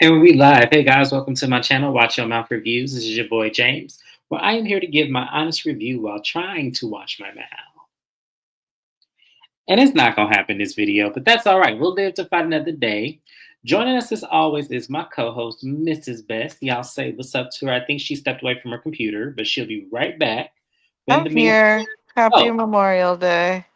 And we live. Hey guys, welcome to my channel, Watch Your Mouth Reviews. This is your boy James, where I am here to give my honest review while trying to watch my mouth. And it's not gonna happen this video, but that's all right. We'll live to fight another day. Joining us as always is my co-host, Mrs. Best. Y'all say what's up to her. I think she stepped away from her computer, but she'll be right back. But in I'm the meantime, here. Happy oh, Memorial Day.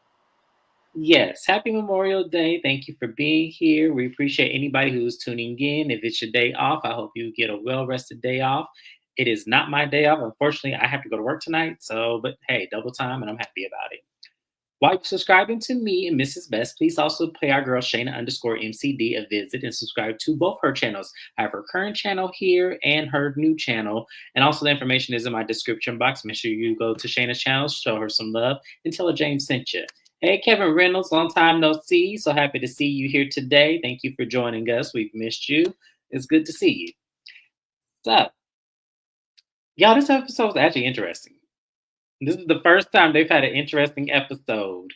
yes, happy Memorial Day. Thank you for being here. We appreciate anybody who's tuning in. If it's your day off, I hope you get a well rested day off. It is not my day off. Unfortunately, I have to go to work tonight. But hey, double time, and I'm happy about it. While you're subscribing to me and Mrs. Best, please also pay our girl Shana underscore MCD a visit and subscribe to both her channels. I have her current channel here and her new channel. And also, the information is in my description box. Make sure you go to Shana's channel, show her some love, and tell her James sent you. Hey, Kevin Reynolds, long time no see. So happy to see you here today. Thank you for joining us. We've missed you. It's good to see you. So, y'all, this episode is actually interesting. This is the first time they've had an interesting episode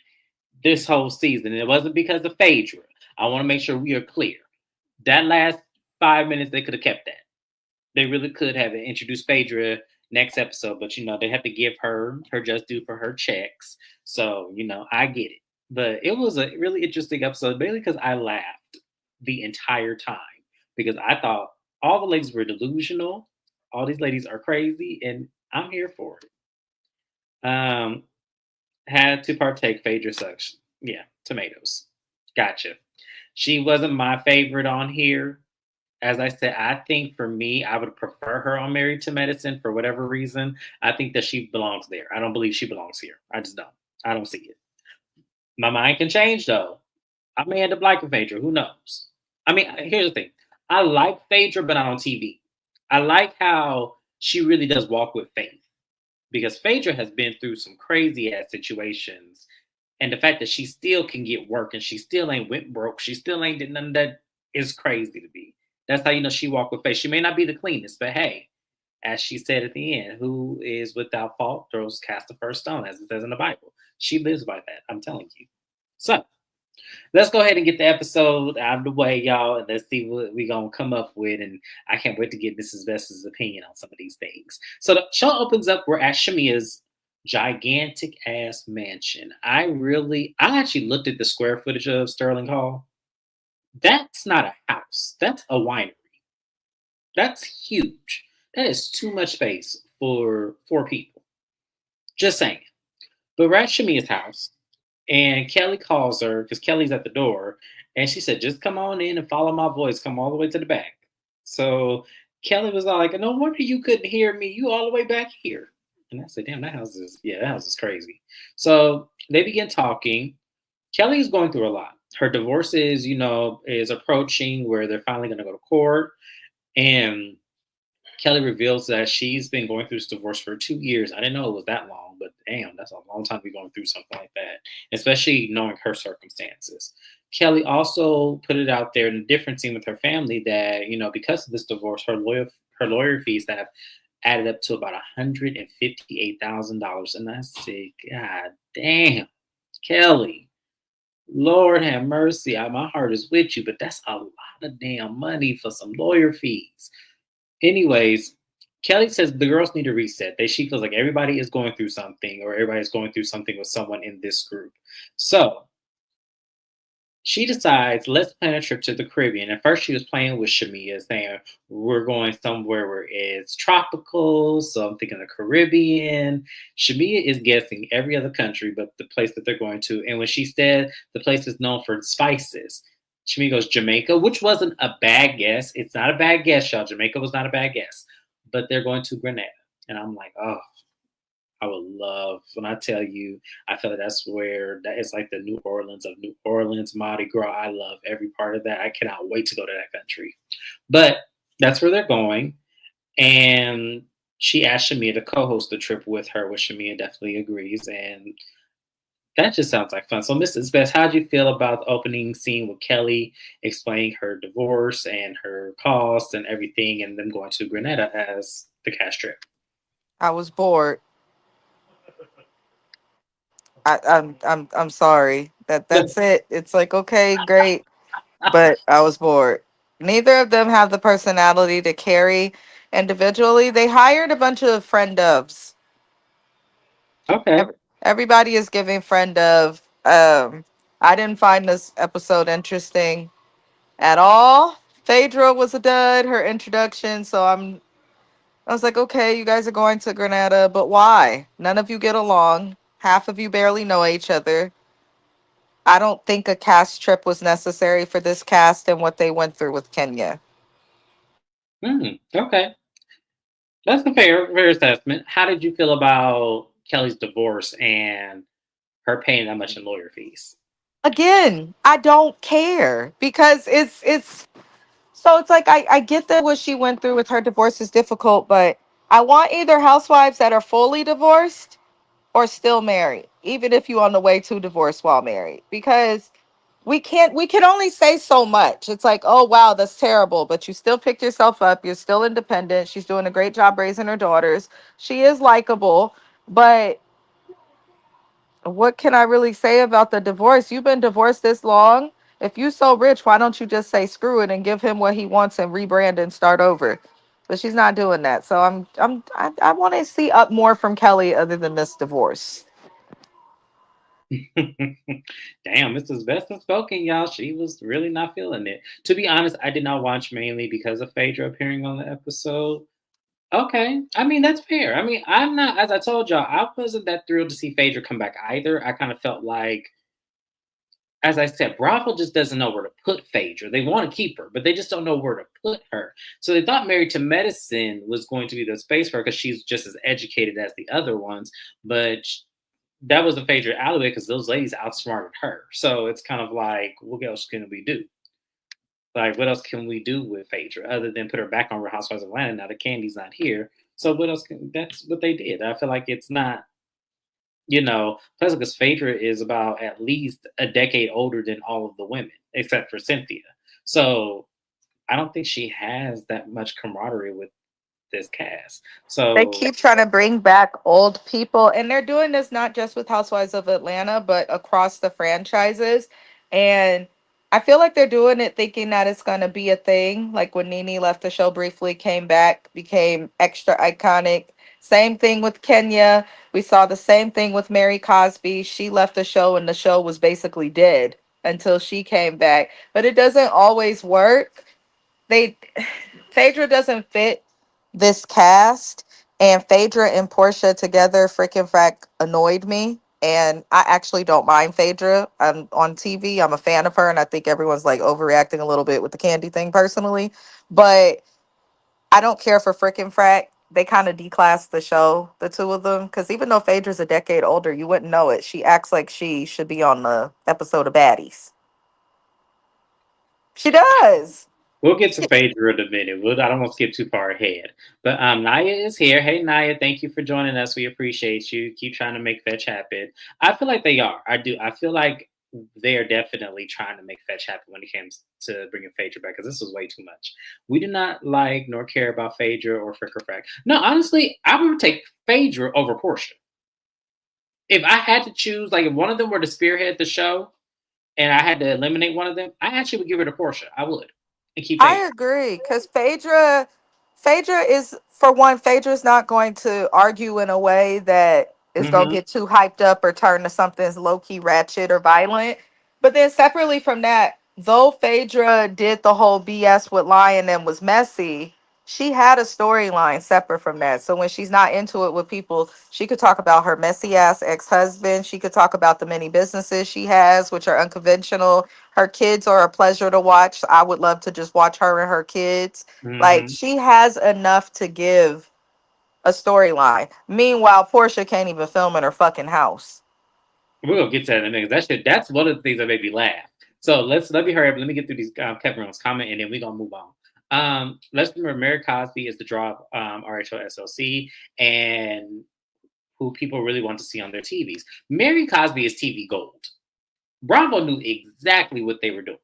this whole season. And it wasn't because of Phaedra. I want to make sure we are clear. That last 5 minutes, they could have kept that. They really could have introduced Phaedra next episode, but they have to give her just due for her checks. So, I get it. But it was a really interesting episode, mainly because I laughed the entire time because I thought all the ladies were delusional. All these ladies are crazy, and I'm here for it. Had to partake Phaedra sucks. Yeah, tomatoes. Gotcha. She wasn't my favorite on here. As I said, I think for me, I would prefer her on Married to Medicine for whatever reason. I think that she belongs there. I don't believe she belongs here. I just don't. I don't see it. My mind can change though. I may end up liking Phaedra. Who knows? I mean, here's the thing. I like Phaedra, but not on TV. I like how she really does walk with faith because Phaedra has been through some crazy ass situations. And the fact that she still can get work and she still ain't went broke, she still ain't did none of that is crazy to me. That's how you know she walked with faith. She may not be the cleanest, but hey, as she said at the end, who is without fault throws cast the first stone, as it says in the Bible. She lives by that. I'm telling you. So let's go ahead and get the episode out of the way, y'all, and let's see what we're gonna come up with. And I can't wait to get Mrs. Best's opinion on some of these things. So the show opens up. We're at Shamia's gigantic ass mansion. I actually looked at the square footage of Sterling Hall. That's not a house. That's a winery. That's huge. That is too much space for 4 people. Just saying. But we're at Shamia's house, and Kelly calls her because Kelly's at the door, and she said, "Just come on in and follow my voice. Come all the way to the back." So Kelly was all like, "No wonder you couldn't hear me. You all the way back here." And I said, "Damn, that house is crazy." So they begin talking. Kelly is going through a lot. Her divorce is approaching where they're finally going to go to court, and Kelly reveals that she's been going through this divorce for 2 years. I didn't know it was that long, but damn, that's a long time to be going through something like that, especially knowing her circumstances. Kelly also put it out there in a different scene with her family that, because of this divorce, her lawyer fees have added up to about $158,000. And I say, God damn, Kelly, Lord have mercy. My heart is with you, but that's a lot of damn money for some lawyer fees. Anyways, Kelly says the girls need to reset. She feels like everybody is going through something, or everybody's going through something with someone in this group. So she decides, let's plan a trip to the Caribbean. At first, she was playing with Shamia, saying we're going somewhere where it's tropical. So I'm thinking the Caribbean. Shamia is guessing every other country but the place that they're going to. And when she said the place is known for spices, Shamia goes Jamaica, which wasn't a bad guess. It's not a bad guess, y'all. Jamaica was not a bad guess. But they're going to Grenada. And I'm like, oh, I would love when I tell you, I feel like that's where that is like the New Orleans of New Orleans, Mardi Gras. I love every part of that. I cannot wait to go to that country. But that's where they're going. And she asked Shamia to co-host the trip with her, which Shamia definitely agrees. And that just sounds like fun. So, Mrs. Best, how do you feel about the opening scene with Kelly explaining her divorce and her costs and everything, and them going to Grenada as the cash trip? I was bored. I'm sorry. That's it. It's like okay, great, but I was bored. Neither of them have the personality to carry individually. They hired a bunch of friend ofs. Okay. Everybody is giving friend of. I didn't find this episode interesting at all. Phaedra was a dud, her introduction. I was like, okay, you guys are going to Grenada, but why? None of you get along. Half of you barely know each other. I don't think a cast trip was necessary for this cast and what they went through with Kenya. Okay. That's a fair assessment. How did you feel about Kelly's divorce and her paying that much in lawyer fees? Again, I don't care because it's so it's like I get that what she went through with her divorce is difficult, but I want either housewives that are fully divorced or still married, even if you on the way to divorce while married. Because we can only say so much. It's like, oh wow, that's terrible, but you still picked yourself up, you're still independent, she's doing a great job raising her daughters, she is likable, but what can I really say about the divorce? You've been divorced this long. If you so rich, why don't you just say screw it and give him what he wants and rebrand and start over? But she's not doing that. So I want to see up more from Kelly other than this divorce. Damn, Mrs. Best spoken, y'all. She was really not feeling it. To be honest, I did not watch mainly because of Phaedra appearing on the episode. Okay. I mean, that's fair. I mean, I'm not, as I told y'all, I wasn't that thrilled to see Phaedra come back either. I kind of felt like, as I said, Bravo just doesn't know where to put Phaedra. They want to keep her, but they just don't know where to put her. So they thought Married to Medicine was going to be the space for her because she's just as educated as the other ones. But that was the Phaedra alleyway because those ladies outsmarted her. So it's kind of like, what else can we do? Like, what else can we do with Phaedra other than put her back on Real Housewives of Atlanta? Now that Candy's not here, so what else? That's what they did. I feel like it's not, plus because Phaedra is about at least a decade older than all of the women except for Cynthia. So I don't think she has that much camaraderie with this cast. They So keep trying to bring back old people, and they're doing this not just with Housewives of Atlanta, but across the franchises. And I feel like they're doing it thinking that it's going to be a thing. Like when Nene left the show briefly, came back, became extra iconic. Same thing with Kenya. We saw the same thing with Mary Cosby. She left the show, and the show was basically dead until she came back. But it doesn't always work. They Phaedra doesn't fit this cast, and Phaedra and Portia together freaking frack annoyed me. And I actually don't mind Phaedra. I'm on TV. I'm a fan of her, and I think everyone's like overreacting a little bit with the candy thing personally. But I don't care for freaking frack. They kind of declassed the show, the two of them, because even though Phaedra's a decade older, you wouldn't know it. She acts like she should be on the episode of Baddies. She does. we'll get to Phaedra in a minute. I don't want to skip too far ahead. But Naya is here. Hey, Naya, thank you for joining us. We appreciate you. Keep trying to make fetch happen. I feel like they are. I do. I feel like they are definitely trying to make fetch happen when it comes to bringing Phaedra back because this was way too much. We do not like nor care about Phaedra or Frick or Frack. No, honestly, I would take Phaedra over Portia. If I had to choose, like if one of them were to spearhead the show and I had to eliminate one of them, I actually would give her to Portia. I would. And keep Phaedra. I agree because Phaedra is, for one, Phaedra's not going to argue in a way that is going to Hmm. get too hyped up or turn to something that's low key ratchet or violent. But then separately from that, though Phaedra did the whole BS with Lion and was messy, she had a storyline separate from that. So when she's not into it with people, she could talk about her messy ass ex-husband. She could talk about the many businesses she has, which are unconventional. Her kids are a pleasure to watch. I would love to just watch her and her kids. Like Hmm. she has enough to give a storyline. Meanwhile, Portia can't even film in her fucking house. We're gonna get to that in a minute. That's one of the things that made me laugh. So let me hurry up. Let me get through these Kevin Rose comment, and then we're gonna move on. Let's remember Mary Cosby is the draw of RHO SLC and who people really want to see on their TVs. Mary Cosby is TV gold. Bravo knew exactly what they were doing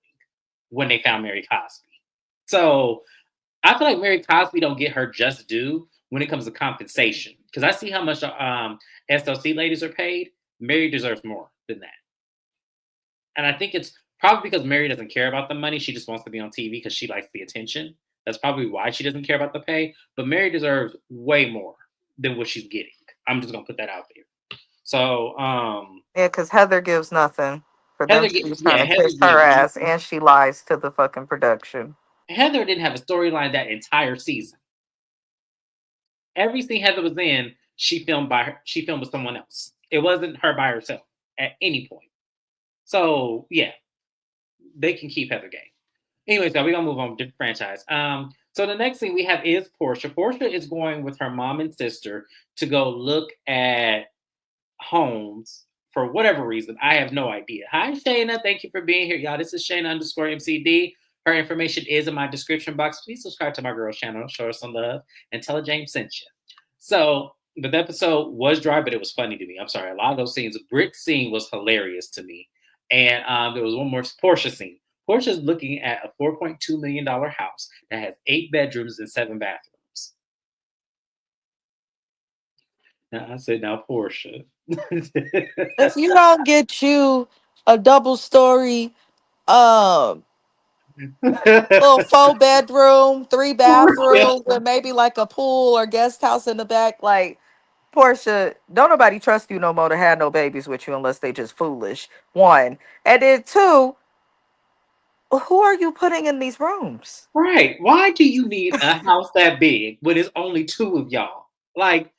when they found Mary Cosby. So I feel like Mary Cosby don't get her just due when it comes to compensation because I see how much SLC ladies are paid. Mary deserves more than that, and I think it's Probably because Mary doesn't care about the money. She just wants to be on TV because she likes the attention. That's probably why she doesn't care about the pay. But Mary deserves way more than what she's getting. I'm just gonna put that out there. So Yeah, because Heather gives nothing for them Heather, to be trying yeah, to kiss her ass, and she lies to the fucking production. Heather didn't have a storyline that entire season. Every scene Heather was in, she filmed with someone else. It wasn't her by herself at any point. So yeah, they can keep Heather Gay. Anyway, so we're gonna move on to different franchise. So the next thing we have is Portia. Portia is going with her mom and sister to go look at homes for whatever reason. I have no idea. Hi, Shana. Thank you for being here, y'all. This is Shana underscore MCD. Her information is in my description box. Please subscribe to my girl's channel, show her some love, and tell her James sent you. So the episode was dry, but it was funny to me. I'm sorry. A lot of those scenes, the brick scene was hilarious to me. And there was one more Portia scene. Portia's looking at a $4.2 million house that has 8 bedrooms and 7 bathrooms. Now I said, now Portia. If you don't get you a double story, um, little 4 bedroom, 3 bathroom with maybe like a pool or guest house in the back, like Portia, don't nobody trust you no more to have no babies with you unless they just foolish. One. And then two, who are you putting in these rooms? Right. Why do you need a house that big when it's only 2 of y'all? Like,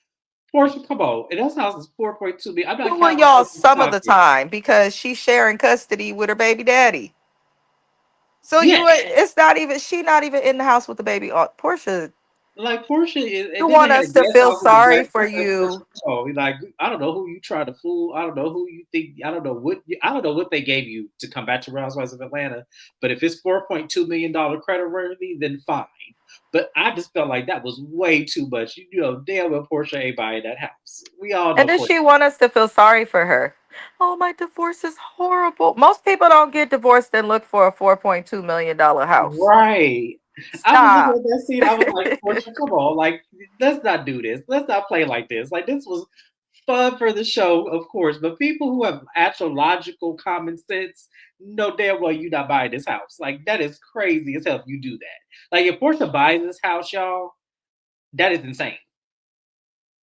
Portia, come on. And that house is 4.2 million. I'm not Two of counting y'all Portia's some of the pocket. time because she's sharing custody with her baby daddy. So Yeah. it's not even she not even in the house with the baby. Portia, Like Portia is, you and then they want had a us to guest feel house in the sorry back. for That's for you. show. Like, I don't know who you try to fool. I don't know who you think. I don't know what they gave you to come back to Housewives of Atlanta. But if it's $4.2 million credit worthy, then fine. But I just felt like that was way too much. You know, damn well Portia ain't buying that house. We all And know then Portia. she want us to feel sorry for her. Oh, my divorce is horrible. Most people don't get divorced and look for a $4.2 million house. Right. I was looking Stop. at that scene. I was like, Portia, come on. Like, let's not do this. Let's not play like this. Like, this was fun for the show, of course. But people who have actual logical common sense know damn well you're not buying this house. Like, that is crazy as hell if you do that. Like, if Portia buys this house, y'all, that is insane.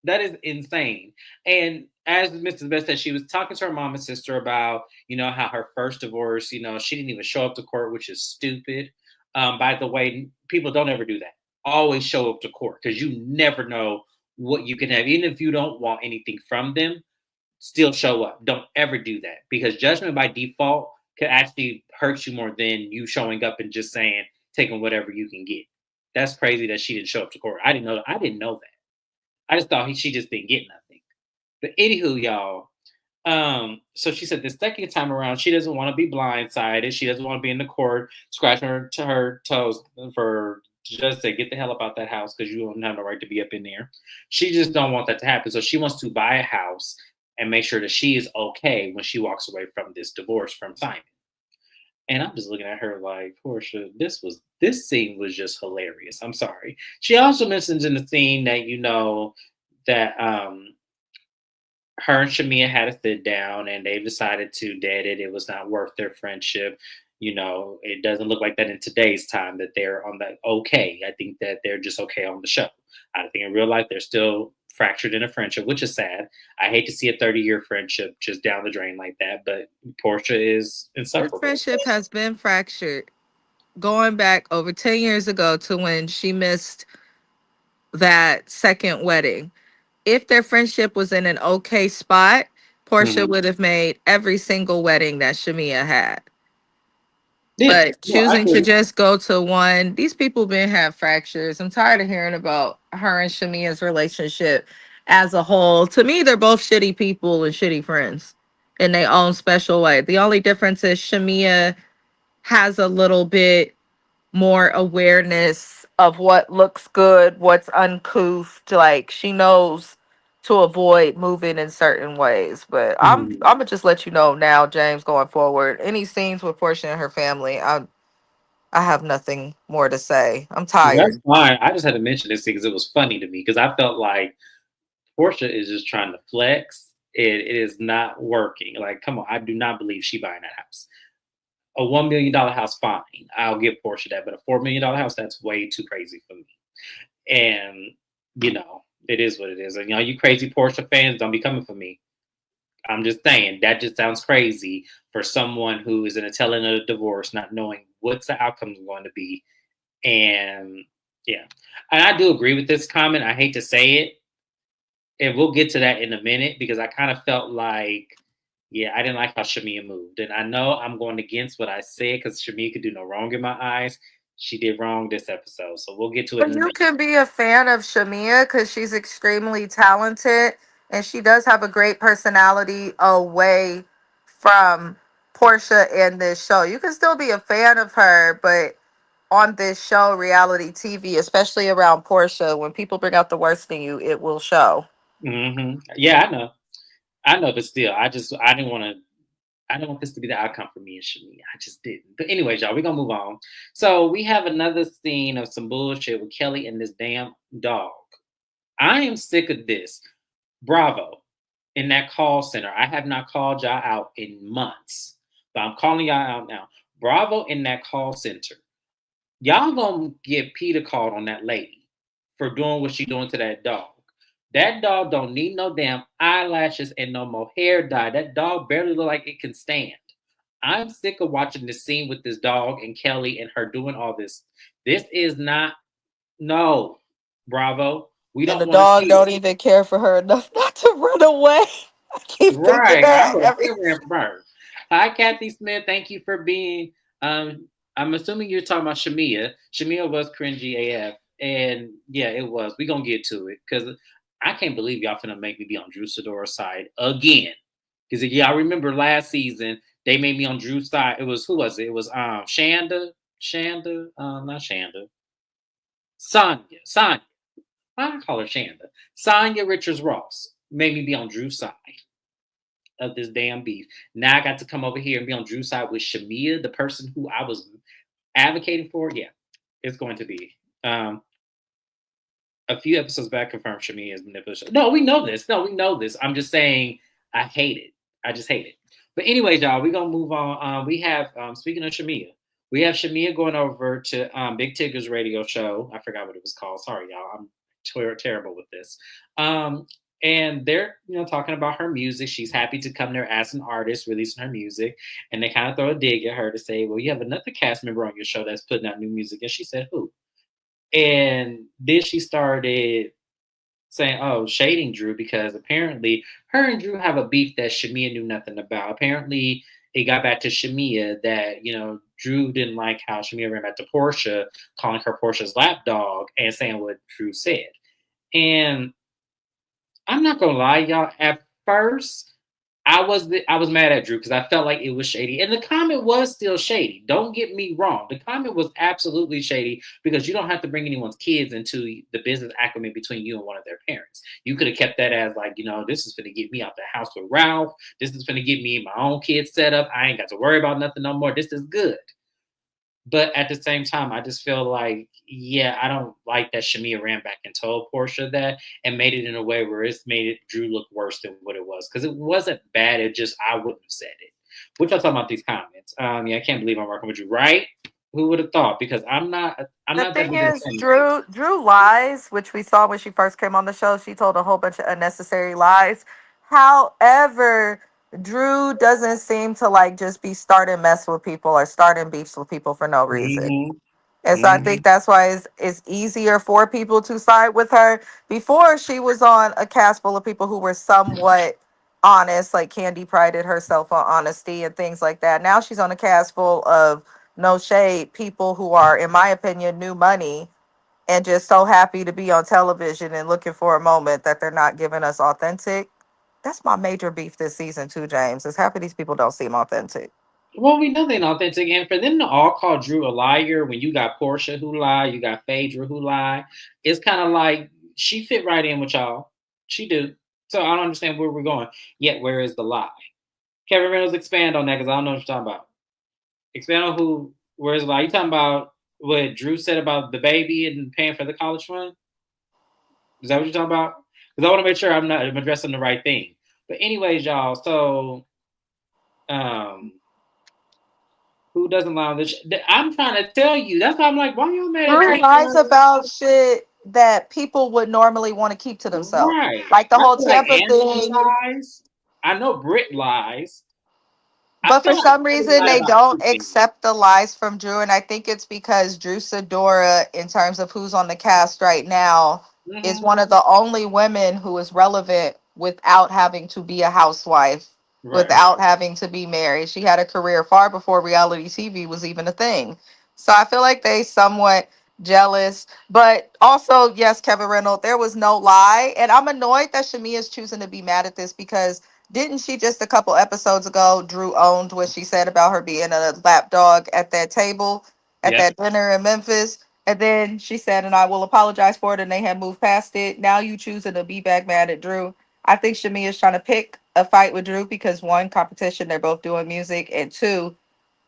That is insane. And as Mrs. Best said, she was talking to her mom and sister about, how her first divorce, she didn't even show up to court, which is stupid. By the way, people don't ever do that. Always show up to court because you never know what you can have. Even if you don't want anything from them, still show up. Don't ever do that because judgment by default could actually hurt you more than you showing up and just saying, taking whatever you can get. That's crazy that she didn't show up to court. I didn't know that. I just thought she just didn't get nothing. But anywho, y'all. So she said the second time around, she doesn't want to be blindsided. She doesn't want to be in the court scratching her to her toes for just to get the hell up out that house because you don't have no right to be up in there. She just don't want that to happen. So she wants to buy a house and make sure that she is okay when she walks away from this divorce from Simon. And I'm just looking at her like, Portia, this scene was just hilarious. I'm sorry. She also mentions in the scene that that her and Shamia had to sit down and they decided to dead it. It was not worth their friendship. It doesn't look like that in today's time that they're on that okay. I think that they're just okay on the show. I think in real life they're still fractured in a friendship, which is sad. I hate to see a 30-year friendship just down the drain like that, but Portia is Their insufferable. friendship has been fractured going back over 10 years ago to when she missed that second wedding. If their friendship was in an okay spot, Portia Mhm. would have made every single wedding that Shamia had. Yeah, But no, I choosing to agree. just go to one, these people been have fractures. I'm tired of hearing about her and Shamia's relationship as a whole. To me, they're both shitty people and shitty friends in their own special way. The only difference is Shamia has a little bit more awareness of what looks good, what's uncouth. Like she knows to avoid moving in certain ways. But Mhm. I'm gonna just let you know now, James, going forward. Any scenes with Portia and her family, I have nothing more to say. I'm That's tired. fine. I just had to mention this because it was funny to me because I felt like Portia is just trying to flex. It is not working. Like, come on, I do not believe she buying that house. A $1 million house, fine. I'll give Portia that, but a $4 million house, that's way too crazy for me. And it is what it is. And you crazy Portia fans, don't be coming for me. I'm just saying that just sounds crazy for someone who is in a telling of a divorce, not knowing what's the outcome going to be. And yeah, and I do agree with this comment. I hate to say it, and we'll get to that in a minute because I kind of felt like, yeah, I didn't like how Shamia moved, and I know I'm going against what I said because Shamia could do no wrong in my eyes. She did wrong this episode, so we'll get to it But in a you minute. can be a fan of Shamia because she's extremely talented and she does have a great personality away from Portia in this show. You can still be a fan of her, but on this show, reality TV, especially around Portia, when people bring out the worst in you, it will show. Yeah, I know, but still, I didn't want this to be the outcome for me and Shamia. I just didn't. But anyways, y'all, we're gonna move on. So we have another scene of some bullshit with Kelly and this damn dog. I am sick of this. Bravo. In that call center. I have not called y'all out in months. But I'm calling y'all out now. Bravo in that call center. Y'all gonna get Peter called on that lady for doing what she doing to that dog. That dog don't need no damn eyelashes and no more hair dye. That dog barely look like it can stand. I'm sick of watching this scene with this dog and Kelly and her doing all this. This is not no, Bravo. We And the don't want to dog see don't it. even care for her enough not to run away. I keep thinking Right. I that would have every still ran from her. Hi, Kathy Smith. Thank you for being. I'm assuming you're talking about Shamia. Shamia was cringy AF, and yeah, it was. We gonna get to it because I can't believe y'all finna make me be on Drew Sidora's side again. Because y'all remember last season they made me on Drew's side. It was who was it? It was Shanda, not Shanda, Sonya. Why do I call her Shanda? Sonya Richards Ross made me be on Drew's side of this damn beef. Now I got to come over here and be on Drew's side with Shamia, the person who I was advocating for. Yeah, it's going to be. A few episodes back confirmed Shamia is manipulative. No, we know this. No, we know this. I'm just saying I hate it. I just hate it. But anyways, y'all, we're gonna move on. We have speaking of Shamia, we have Shamia going over to Big Tigger's radio show. I forgot what it was called. Sorry, y'all. I'm terrible with this. Um, and they're talking about her music. She's happy to come there as an artist releasing her music, and they kind of throw a dig at her to say, "Well, you have another cast member on your show that's putting out new music," and she said, "Who?" And then she started saying, "Oh, shading Drew because apparently her and Drew have a beef that Shamia knew nothing about. Apparently, it got back to Shamia that Drew didn't like how Shamia ran back to Portia, calling her Portia's lapdog and saying what Drew said. And I'm not gonna lie, y'all. At first, I was mad at Drew because I felt like it was shady, and the comment was still shady. Don't get me wrong; the comment was absolutely shady because you don't have to bring anyone's kids into the business acumen between you and one of their parents. You could have kept that as like, this is going to get me out the house with Ralph. This is going to get me my own kids set up. I ain't got to worry about nothing no more. This is good. But at the same time, I just feel like, yeah, I don't like that Shamia ran back and told Portia that and made it in a way where it's made it Drew look worse than what it was. Because it wasn't bad. It just, I wouldn't have said it. What y'all talking about these comments? Yeah, I can't believe I'm working with you, right? Who would have thought? Because I'm The not that thing big of a is, fan of you. Drew lies, which we saw when she first came on the show. She told a whole bunch of unnecessary lies. However, Drew doesn't seem to like just be starting mess with people or starting beefs with people for no reason. Mm-hmm. And so I Mm-hmm. think that's why it's easier for people to side with her. Before she was on a cast full of people who were somewhat honest, like Candy prided herself on honesty and things like that. Now she's on a cast full of no shade people who are, in my opinion, new money and just so happy to be on television and looking for a moment that they're not giving us authentic. That's my major beef this season too, James. Is half of these people don't seem authentic. Well, we know they're not authentic, and for them to all call Drew a liar when you got Portia who lied, you got Phaedra who lied, it's kind of like she fit right in with y'all. She do. So I don't understand where we're going. Yet where is the lie? Kevin Reynolds, expand on that because I don't know what you're talking about. Expand on where is the lie? You talking about what Drew said about the baby and paying for the college fund? Is that what you're talking about? Because I want to make sure I'm addressing the right thing. But anyways, y'all. So um, Who doesn't lie on this? I'm trying to tell you. That's why I'm like, why y'all mad at Drew Drake? lies about shit that people would normally want to keep to themselves. Right. Like the I whole feel like Tampa Angela thing. lies. I know Brit lies. I But feel for like some everybody reason, lied they about don't everything. accept the lies from Drew. And I think it's because Drew Sidora, in terms of who's on the cast right now, is Hmm. one of the only women who is relevant without having to be a housewife, Right. without having to be married. She had a career far before reality TV was even a thing. So I feel like they somewhat jealous. But also, yes, Kevin Reynolds, there was no lie. And I'm annoyed that Shamia is choosing to be mad at this because didn't she just a couple episodes ago, Drew owned what she said about her being a lapdog at that table at Yep. that dinner in Memphis? And then she said, and I will apologize for it. And they had moved past it. Now you choosing to be back mad at Drew. I think Shamia is trying to pick a fight with Drew because one, competition, they're both doing music. And two,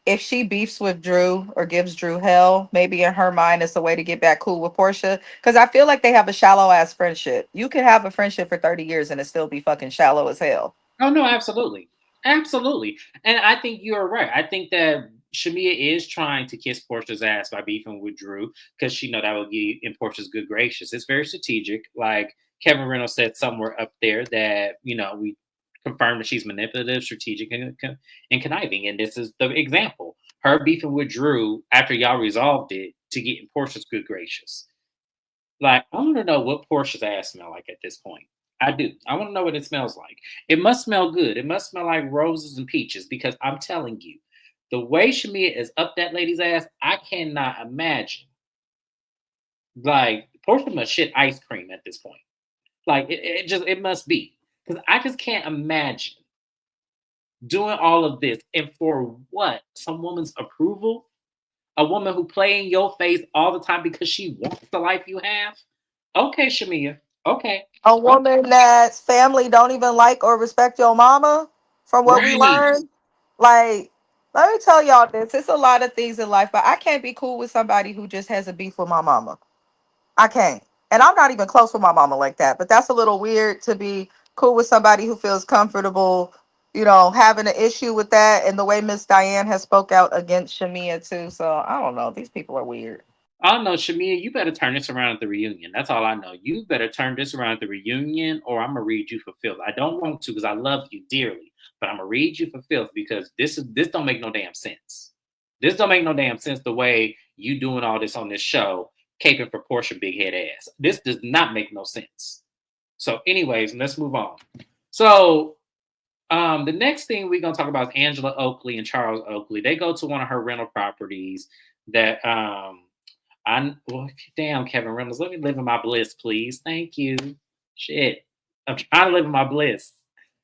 if she beefs with Drew or gives Drew hell, maybe in her mind it's a way to get back cool with Portia. Because I feel like they have a shallow ass friendship. You can have a friendship for 30 years and it still be fucking shallow as hell. Oh no, absolutely, absolutely. And I think you're right. I think that Shamia is trying to kiss Portia's ass by beefing with Drew because she know that will get in Portia's good gracious. It's very strategic. Like Kevin Reynolds said somewhere up there that we confirmed that she's manipulative, strategic, and conniving. And this is the example: her beefing with Drew after y'all resolved it to get in Portia's good gracious. Like, I want to know what Portia's ass smell like at this point. I do. I want to know what it smells like. It must smell good. It must smell like roses and peaches because I'm telling you, the way Shamia is up that lady's ass, I cannot imagine. Like, Portia must shit ice cream at this point. Like, it must be because I just can't imagine doing all of this and for what? Some woman's approval? A woman who play in your face all the time because she wants the life you have? Okay, Shamia. Okay. A Okay. woman that's family don't even like or respect your mama, from what we Right. learned. Like, let me tell y'all this. It's a lot of things in life, but I can't be cool with somebody who just has a beef with my mama. I can't. And I'm not even close with my mama like that. But that's a little weird to be cool with somebody who feels comfortable, having an issue with that. And the way Miss Diane has spoke out against Shamia too. So I don't know. These people are weird. I know, Shamia, you better turn this around at the reunion. That's all I know. You better turn this around at the reunion, or I'm gonna read you for filth. I don't want to because I love you dearly, but I'm gonna read you for filth because this don't make no damn sense. This don't make no damn sense the way you doing all this on this show, caping for Portia big head ass. This does not make no sense. So, anyways, let's move on. So, the next thing we're gonna talk about is Angela Oakley and Charles Oakley. They go to one of her rental properties that well, damn, Kevin Reynolds, let me live in my bliss, please. Thank you. Shit, I'm trying to live in my bliss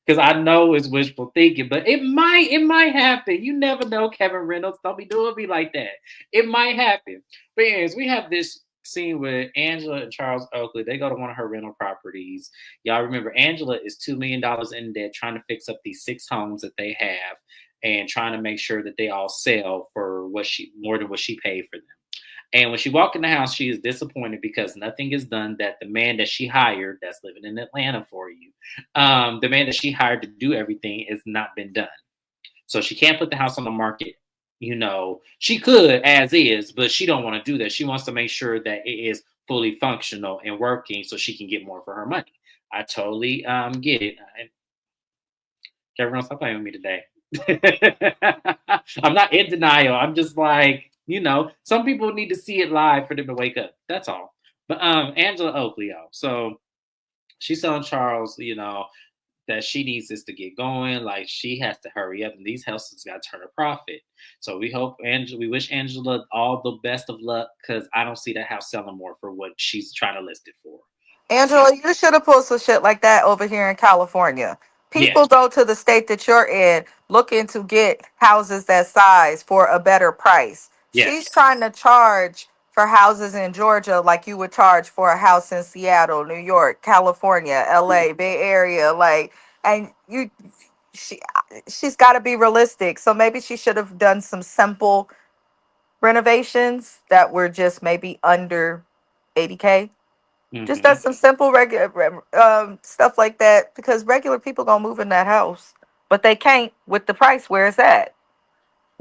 because I know it's wishful thinking, but it might happen. You never know, Kevin Reynolds. Don't be doing me like that. It might happen. But anyways, we have this scene with Angela and Charles Oakley. They go to one of her rental properties. Y'all remember Angela is $2 million in debt, trying to fix up these 6 homes that they have, and trying to make sure that they all sell for what she more than what she paid for them. And when she walked in the house, she is disappointed because nothing is done. That the man that she hired, that's living in Atlanta for you, the man that she hired to do everything, has not been done. So she can't put the house on the market. She could as is, but she don't want to do that. She wants to make sure that it is fully functional and working, so she can get more for her money. I totally get it. Everyone, stop playing with me today. I'm not in denial. I'm just like, some people need to see it live for them to wake up. That's all. But Angela Oakley, y'all. So she's telling Charles, that she needs this to get going. Like she has to hurry up, and these houses got to turn a profit. So we wish Angela all the best of luck because I don't see that house selling more for what she's trying to list it for. Angela, you should have pulled some shit like that over here in California. Yeah. People go to the state that you're in looking to get houses that size for a better price. She's Yes. trying to charge for houses in Georgia like you would charge for a house in Seattle, New York, California, LA, Bay Area. Like, and she, she's got to be realistic. So maybe she should have done some simple renovations that were just maybe under 80K. Just Hmm. does some simple regular stuff like that because regular people gonna move in that house, but they can't with the price where it's at.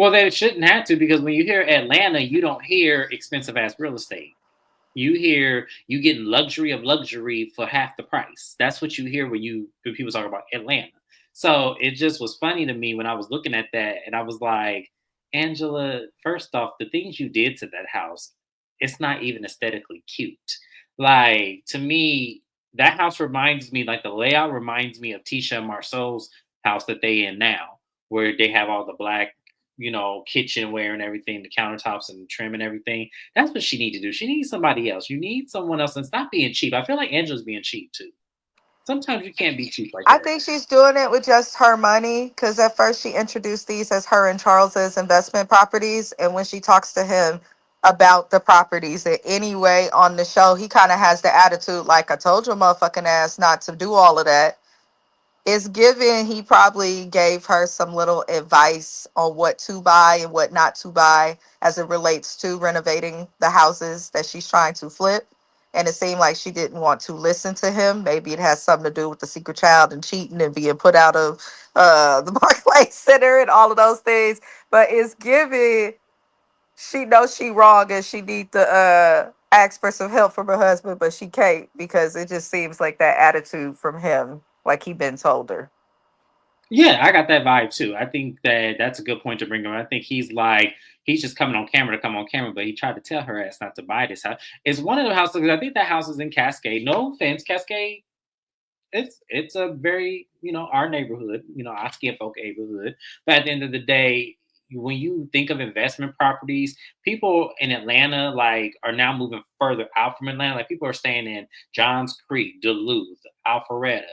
Well, they shouldn't have to because when you hear Atlanta, you don't hear expensive ass real estate. You hear you getting luxury of luxury for half the price. That's what you hear when people talk about Atlanta. So it just was funny to me when I was looking at that, and I was like, Angela, first off, the things you did to that house, it's not even aesthetically cute. Like to me, that house reminds me, like the layout reminds me of Tisha and Marceau's house that they in now, where they have all the black, kitchenware and everything, the countertops and trim and everything. That's what she need to do. She needs somebody else. You need someone else and stop being cheap. I feel like Angela's being cheap too. Sometimes you can't be cheap like I that. think she's doing it with just her money because at first she introduced these as her and Charles's investment properties. And when she talks to him about the properties in any way on the show, he kind of has the attitude like, I told your motherfucking ass not to do all of that. It's given he probably gave her some little advice on what to buy and what not to buy as it relates to renovating the houses that she's trying to flip. And it seemed like she didn't want to listen to him. Maybe it has something to do with the secret child and cheating and being put out of the Barclay Center and all of those things. But it's given she knows she wrong and she need to ask for some help from her husband, but she can't because it just seems like that attitude from him, like he been told her. Yeah, I got that vibe too. I think that that's a good point to bring up. I think he's just coming on camera to come on camera, but he tried to tell her ass not to buy this house. It's one of the houses. I think that house is in Cascade. No offense, Cascade. It's a very our neighborhood, our skin folk neighborhood. But at the end of the day, when you think of investment properties, people in Atlanta like are now moving further out from Atlanta. Like people are staying in Johns Creek, Duluth, Alpharetta,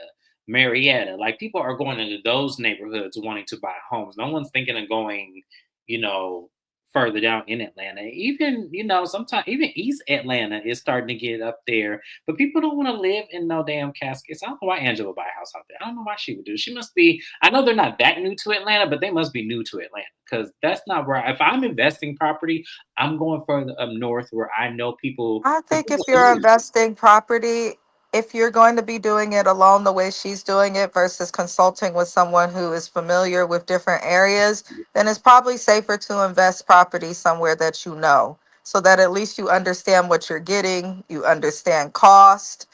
Marietta. Like people are going into those neighborhoods wanting to buy homes. No one's thinking of going, you know, further down in Atlanta. Even, sometimes even East Atlanta is starting to get up there, but people don't want to live in no damn caskets. I don't know why Angela would buy a house out there. I don't know why she would do it. She must be, I know they're not that new to Atlanta, but they must be new to Atlanta because that's not where, if I'm investing property, I'm going further up north where I know people, I because think people if you're move. investing property, if you're going to be doing it alone the way she's doing it versus consulting with someone who is familiar with different areas, then it's probably safer to invest property somewhere that you know so that at least you understand what you're getting, you understand cost,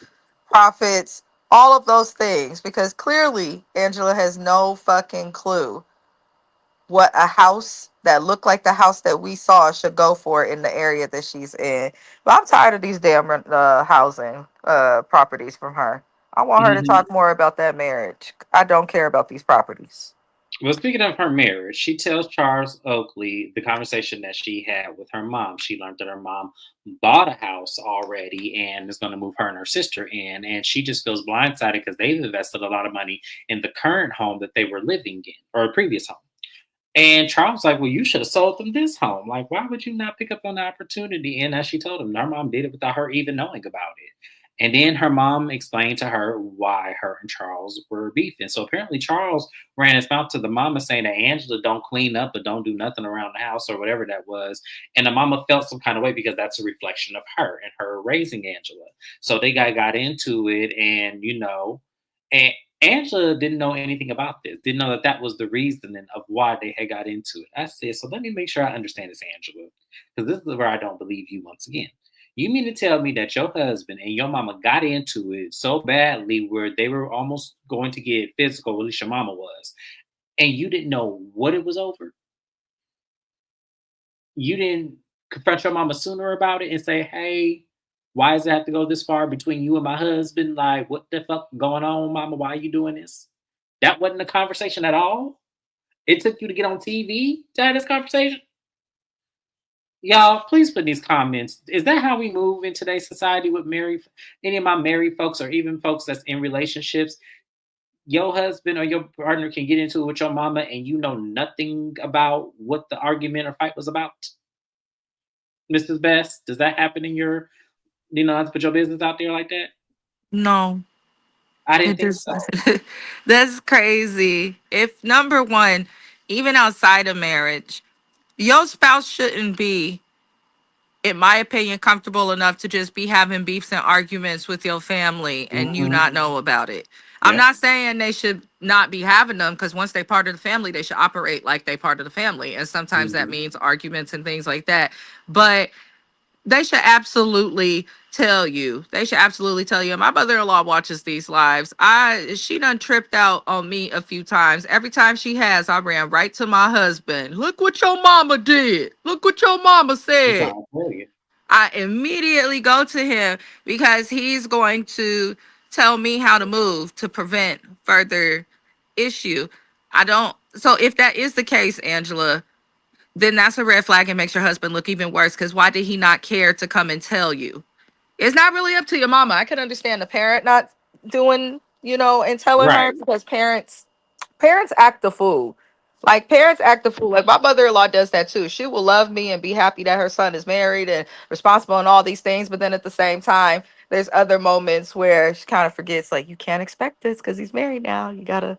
profits, all of those things because clearly Angela has no fucking clue what a house that looked like the house that we saw should go for in the area that she's in. But I'm tired of these damn housing properties from her. I want her to Mhm. talk more about that marriage. I don't care about these properties. Well, speaking of her marriage, she tells Charles Oakley the conversation that she had with her mom. She learned that her mom bought a house already and is going to move her and her sister in. And she just feels blindsided because they've invested a lot of money in the current home that they were living in, or a previous home. And Charles was like, well, you should have sold them this home. Like, why would you not pick up on the opportunity? And as she told him, her mom did it without her even knowing about it. And then her mom explained to her why her and Charles were beefing. So apparently Charles ran his mouth to the mama saying that Angela don't clean up or don't do nothing around the house or whatever that was. And the mama felt some kind of way because that's a reflection of her and her raising Angela. So they got into it and and Angela didn't know anything about this, didn't know that that was the reasoning of why they had got into it. I said, so let me make sure I understand this, Angela, because this is where I don't believe you once again. You mean to tell me that your husband and your mama got into it so badly where they were almost going to get physical, at least your mama was, and you didn't know what it was over? You didn't confront your mama sooner about it and say, hey, why does it have to go this far between you and my husband? Like, what the fuck going on, mama? Why are you doing this? That wasn't a conversation at all. It took you to get on TV to have this conversation. Y'all, please put in these comments. Is that how we move in today's society with married, any of my married folks or even folks that's in relationships? Your husband or your partner can get into it with your mama and you know nothing about what the argument or fight was about? Mrs. Best, does that happen in your, not to put your business out there like that? No, I didn't it think just so. that's crazy. If number one, even outside of marriage, your spouse shouldn't be, in my opinion, comfortable enough to just be having beefs and arguments with your family and you Mhm. not know about it. I'm Yep. not saying they should not be having them because once they're part of the family, they should operate like they part of the family. And sometimes that Hmm. means arguments and things like that. But they should absolutely tell you. They should absolutely tell you. My mother-in-law watches these lives. She done tripped out on me a few times. Every time she has, I ran right to my husband. Look what your mama did. Look what your mama I'm said. trying to tell you. I immediately go to him because he's going to tell me how to move to prevent further issue. I don't. So if that is the case, Angela, then that's a red flag and makes your husband look even worse. Because why did he not care to come and tell you? It's not really up to your mama. I can understand the parent not doing, and telling her Right. because parents act the fool. Like parents act the fool. Like my mother-in-law does that too. She will love me and be happy that her son is married and responsible and all these things. But then at the same time, there's other moments where she kind of forgets, like, you can't expect this because he's married now. You gotta,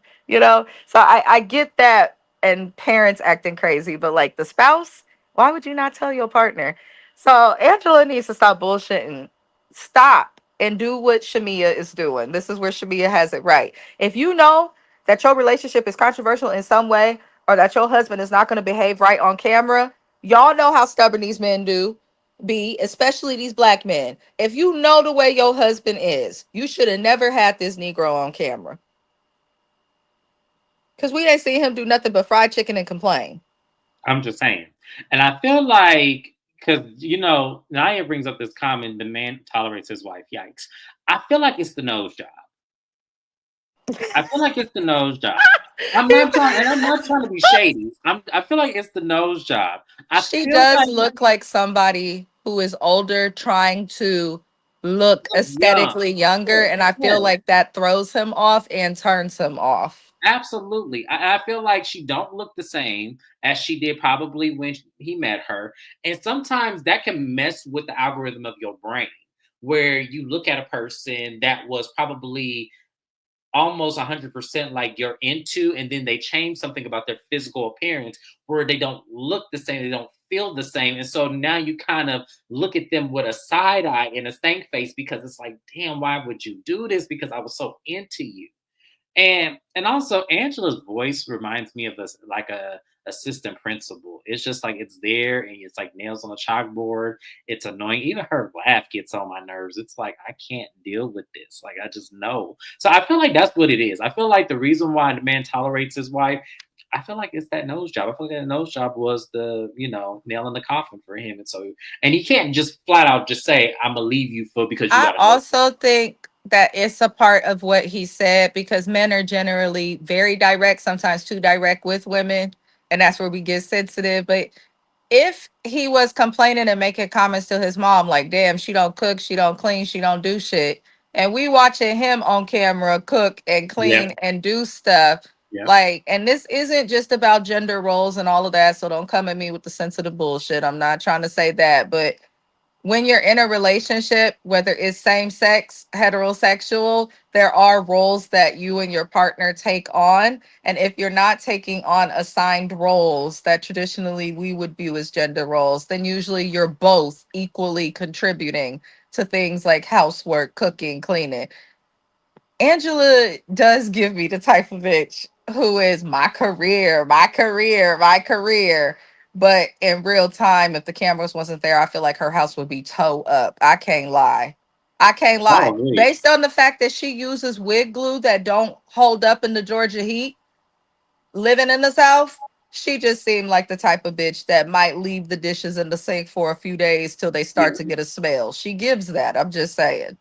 So I get that and parents acting crazy, but like the spouse, why would you not tell your partner? So Angela needs to stop bullshitting. Stop and do what Shamia is doing. This is where Shamia has it right. If you know that your relationship is controversial in some way or that your husband is not going to behave right on camera, y'all know how stubborn these men do be, especially these black men. If you know the way your husband is, you should have never had this Negro on camera because we ain't seen him do nothing but fried chicken and complain. I'm just saying. And I feel like, because, Naya brings up this comment, the man tolerates his wife. Yikes. I feel like it's the nose job. I feel like it's the nose job. I'm not trying to be shady. I feel like it's the nose job. I She feel does like look like somebody who is older trying to look look young. aesthetically younger, Yeah, and I feel yeah. like that throws him off and turns him off. Absolutely. I feel like she don't look the same as she did probably when he met her. And sometimes that can mess with the algorithm of your brain, where you look at a person that was probably almost 100% like you're into, and then they change something about their physical appearance where they don't look the same, they don't feel the same. And so now you kind of look at them with a side eye and a stank face because it's like, damn, why would you do this? Because I was so into you. And also Angela's voice reminds me of like a assistant principal. It's just like it's there and it's like nails on a chalkboard. It's annoying. Even her laugh gets on my nerves. It's like I can't deal with this. Like I just know. So I feel like that's what it is. I feel like the reason why the man tolerates his wife, I feel like it's that nose job. I feel like that nose job was the, nail in the coffin for him. And he can't just flat out just say, I'm gonna leave you for because you I got a nose job. also think that it's a part of what he said because men are generally very direct, sometimes too direct with women, and that's where we get sensitive. But if he was complaining and making comments to his mom like, damn, she don't cook, she don't clean, she don't do shit, and we watching him on camera cook and Yep. clean and do stuff, Yep. like, and this isn't just about gender roles and all of that, so don't come at me with the sensitive bullshit. I'm not trying to say that, but when you're in a relationship, whether it's same sex, heterosexual, there are roles that you and your partner take on. And if you're not taking on assigned roles that traditionally we would view as gender roles, then usually you're both equally contributing to things like housework, cooking, cleaning. Angela does give me the type of bitch who is my career, my career, my career. But in real time, if the cameras wasn't there, I feel like her house would be toe up. I can't lie. I can't Oh, lie. agreed. Based on the fact that she uses wig glue that don't hold up in the Georgia heat, living in the South, she just seemed like the type of bitch that might leave the dishes in the sink for a few days till they start Yeah. to get a smell. She gives that. I'm just saying.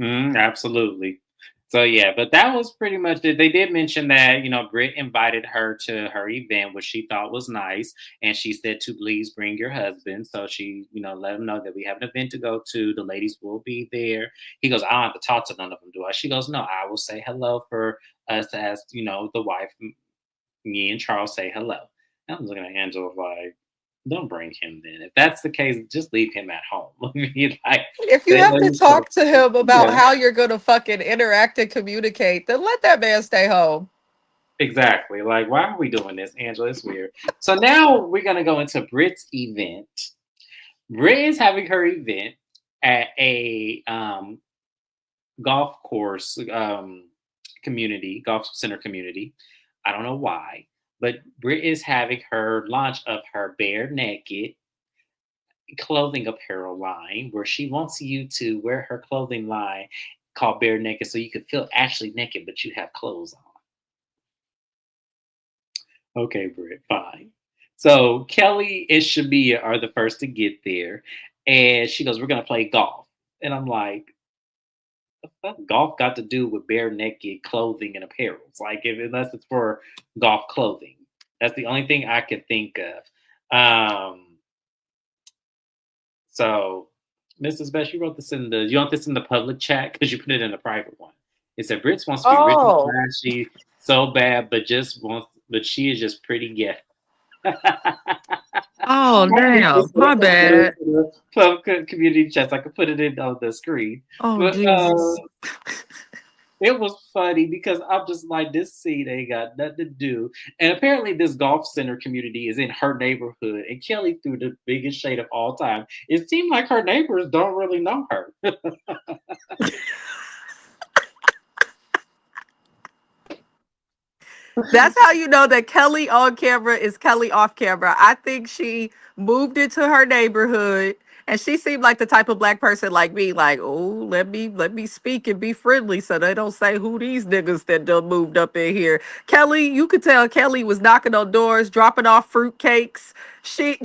Absolutely. So yeah, but that was pretty much it. They did mention that, Britt invited her to her event, which she thought was nice. And she said to please bring your husband. So she, let him know that we have an event to go to. The ladies will be there. He goes, I don't have to talk to none of them, do I? She goes, no, I will say hello for us as, the wife, me and Charles say hello. And I was looking at Angela like, don't bring him then. If that's the case, just leave him at home. Like, If you say have to hello talk to him about yeah. how you're going to fucking interact and communicate, then let that man stay home. Exactly. Like, why are we doing this, Angela? It's weird. So now we're gonna go into Brit's event. Brit is having her event at a golf course. community, golf center community. I don't know why, but Brit is having her launch of her bare naked clothing apparel line where she wants you to wear her clothing line called Bare Naked so you can feel actually naked, but you have clothes on. Okay, Britt, fine. So Kelly and Shamia are the first to get there. And she goes, we're going to play golf. And I'm like, what golf got to do with bare naked clothing and apparel? It's like, unless it's for golf clothing. That's the only thing I could think of. So, Mrs. Best, you wrote this in the, you want this in the public chat because you put it in the private one. It said, Brits wants to be rich and Oh, flashy so bad, but she is just pretty gay. oh, I think damn. this My was good bad. for the community chest. I could put it in on the screen. Oh, But Jesus. it was funny because I'm just like, this scene ain't got nothing to do. And apparently, this golf center community is in her neighborhood. And Kelly threw the biggest shade of all time. It seemed like her neighbors don't really know her. That's how you know that Kelly on camera is Kelly off camera. I think she moved into her neighborhood and she seemed like the type of black person like me, like, oh, let me speak and be friendly so they don't say who these niggas that done moved up in here. Kelly, you could tell Kelly was knocking on doors, dropping off fruit cakes. She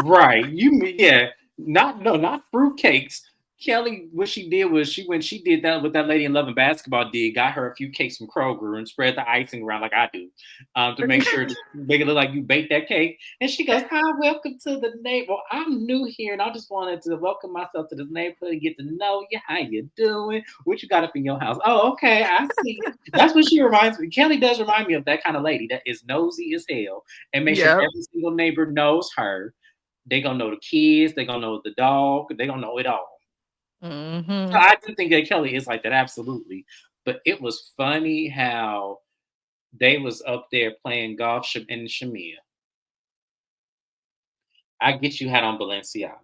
Right. Yeah. Not no, not fruitcakes. Kelly, what she did was she did that with that lady in Love and Basketball did, got her a few cakes from Kroger and spread the icing around like I do, to make sure to make it look like you baked that cake. And she goes, "Hi, welcome to the neighborhood. Well, I'm new here and I just wanted to welcome myself to this neighborhood and get to know you. How you doing? What you got up in your house? Oh, okay, I see you." That's what she reminds me. Kelly does remind me of that kind of lady that is nosy as hell and make sure Yep. every single neighbor knows her. They gonna know the kids. They gonna know the dog. They gonna know it all. So Hmm. I do think that Kelly is like that, absolutely. But it was funny how they was up there playing golf in Shamia. I get you had on Balenciaga,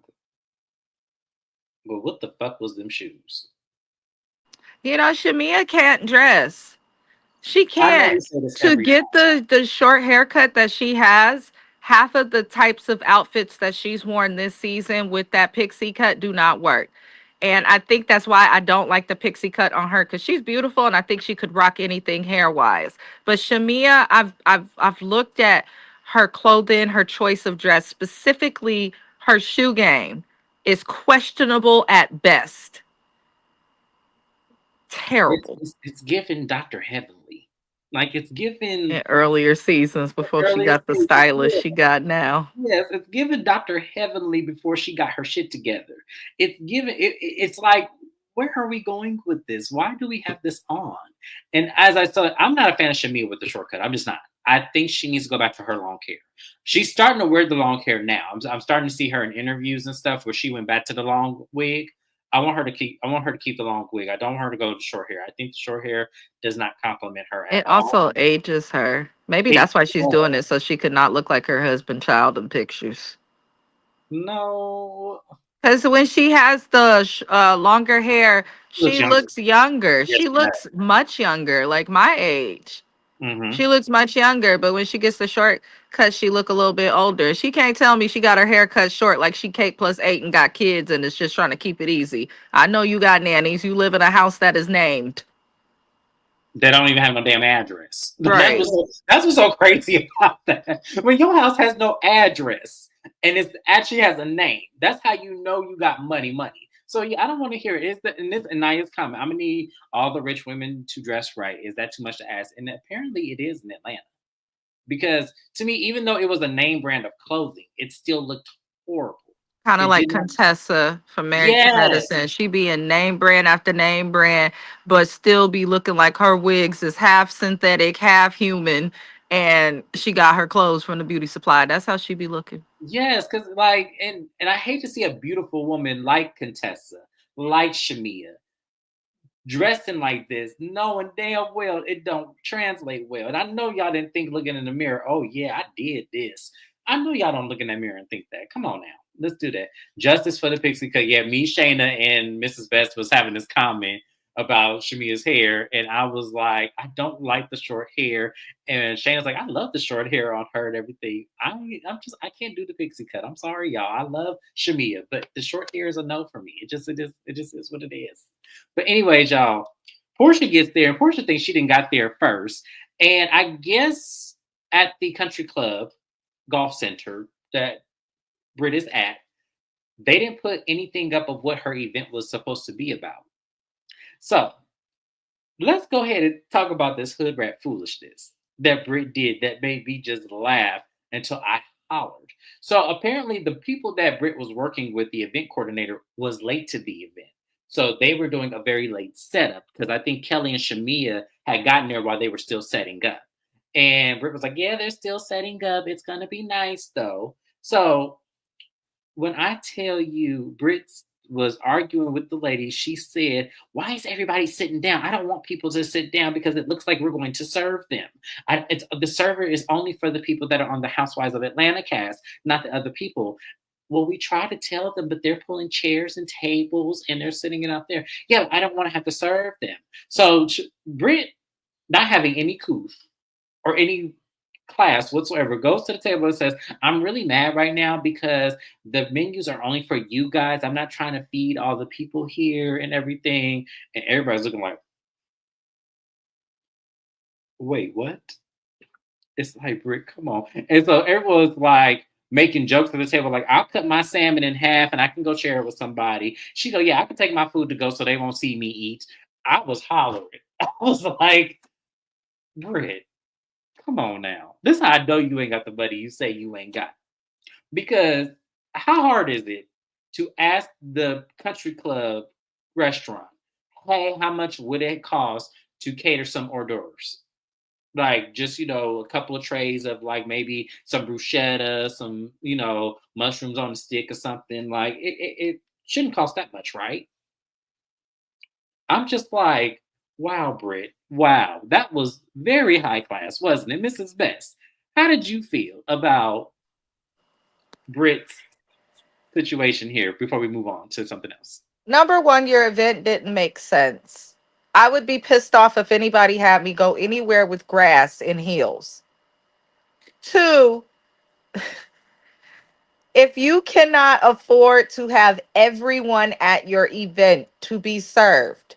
but what the fuck was them shoes? You know, Shamia can't dress. She I know we can't. say this To every get time. the short haircut that she has, half of the types of outfits that she's worn this season with that pixie cut do not work. And I think that's why I don't like the pixie cut on her because she's beautiful and I think she could rock anything hair wise. But Shamia, I've looked at her clothing, her choice of dress, specifically her shoe game is questionable at best. Terrible. It's giving Dr. Heavenly, like it's giving In earlier seasons before she earlier got the stages. stylist she got now. Yes, it's giving Dr. Heavenly before she got her shit together. It's like, where are we going with this? Why do we have this on? And as I said, I'm not a fan of Shamia with the shortcut. I'm just not. I think she needs to go back to her long hair. She's starting to wear the long hair now. I'm starting to see her in interviews and stuff where she went back to the long wig. I want her to keep the long wig. I don't want her to go to short hair. I think the short hair does not compliment her at It all. also ages her. Maybe It that's why she's doing does. it, so she could not look like her husband child in pictures. No, Because when she has the longer hair, she looks she younger. looks younger. Yes, She she does. looks much younger, like my age. Hmm. She looks much younger, but when she gets the short cut, she look a little bit older. She can't tell me she got her hair cut short like she Kate plus eight and got kids and is just trying to keep it easy. I know you got nannies. You live in a house that is named. They don't even have no damn address. Right. That's what's so crazy about that. When your house has no address and it actually has a name, that's how you know you got money, money. So yeah, I don't want to hear it. Is that in this and Naya's comment? I'm gonna need all the rich women to dress right. Is that too much to ask? And apparently it is in Atlanta. Because to me, even though it was a name brand of clothing, it still looked horrible. Kind of It like did not. Contessa from Married to Yes, Medicine. She be in name brand after name brand, but still be looking like her wigs is half synthetic, half human, and she got her clothes from the beauty supply. That's how she be looking. yes, because like, and I hate to see a beautiful woman like Contessa, like Shamia, dressing like this, knowing damn well it don't translate well. And I know y'all didn't think looking in the mirror, oh yeah, I did this. I know y'all don't look in that mirror and think that. Come on now. Let's do that. Justice for the Pixie Cut. Yeah, me, Shana, and Mrs. Best was having this comment. about Shamia's hair, and I was like, I don't like the short hair. And Shayna's like, I love the short hair on her and everything. I can't do the pixie cut. I'm sorry, y'all. I love Shamia, but the short hair is a no for me. It just is what it is. But anyways, y'all, Portia gets there, and Portia thinks she didn't got there first. And I guess at the country club golf center that Britt is at, they didn't put anything up of what her event was supposed to be about. So let's go ahead and talk about this hood rat foolishness that Britt did that made me just laugh until I hollered. So apparently, the people that Britt was working with, the event coordinator, was late to the event. So they were doing a very late setup because I think Kelly and Shamia had gotten there while they were still setting up. And Britt was like, yeah, they're still setting up. It's going to be nice though. So when I tell you Britt was arguing with the lady, she said, why is everybody sitting down? I don't want people to sit down because it looks like we're going to serve them. The server is only for the people that are on the Housewives of Atlanta cast, not the other people. Well, we try to tell them, but they're pulling chairs and tables and they're sitting it out there. Yeah, I don't want to have to serve them. So Britt, not having any couth or any class whatsoever, goes to the table and says, I'm really mad right now because the menus are only for you guys. I'm not trying to feed all the people here and everything. And everybody's looking like, wait, what? It's like, Britt, come on. And so everyone's like making jokes at the table, like, I'll cut my salmon in half and I can go share it with somebody. She go, yeah, I can take my food to go so they won't see me eat. I was hollering. I was like, Britt, come on now. This is how I know you ain't got the money you say you ain't got. Because how hard is it to ask the country club restaurant, hey, how much would it cost to cater some hors d'oeuvres? Like just, a couple of trays of like maybe some bruschetta, some, mushrooms on a stick or something. Like it shouldn't cost that much, right? I'm just like, wow, Britt, wow. That was very high class, wasn't it, Mrs. Best? How did you feel about Britt's situation here before we move on to something else? Number one, your event didn't make sense. I would be pissed off if anybody had me go anywhere with grass in heels. Two, if you cannot afford to have everyone at your event to be served,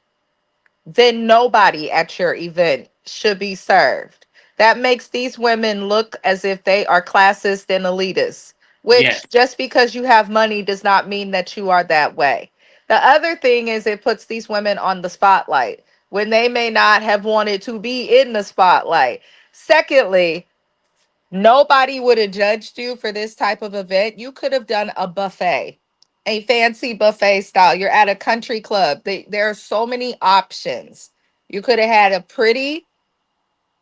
then nobody at your event should be served. That makes these women look as if they are classist and elitist, Yes, which just because you have money does not mean that you are that way. The other thing is it puts these women on the spotlight when they may not have wanted to be in the spotlight. Secondly, nobody would have judged you for this type of event. You could have done a buffet, a fancy buffet style. You're at a country club. There are so many options. You could have had a pretty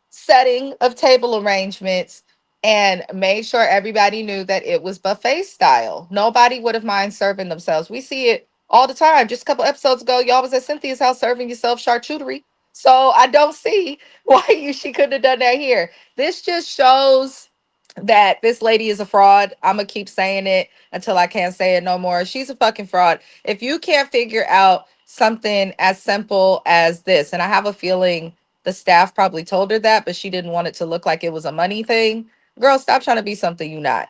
setting of table arrangements and made sure everybody knew that it was buffet style. Nobody would have mind serving themselves. We see it all the time. Just a couple episodes ago, y'all was at Cynthia's house serving yourself charcuterie. So I don't see why she couldn't have done that here. This just shows that this lady is a fraud. I'm gonna keep saying it until I can't say it no more. She's a fucking fraud. If you can't figure out something as simple as this, and I have a feeling the staff probably told her that, but she didn't want it to look like it was a money thing. Girl, stop trying to be something you not.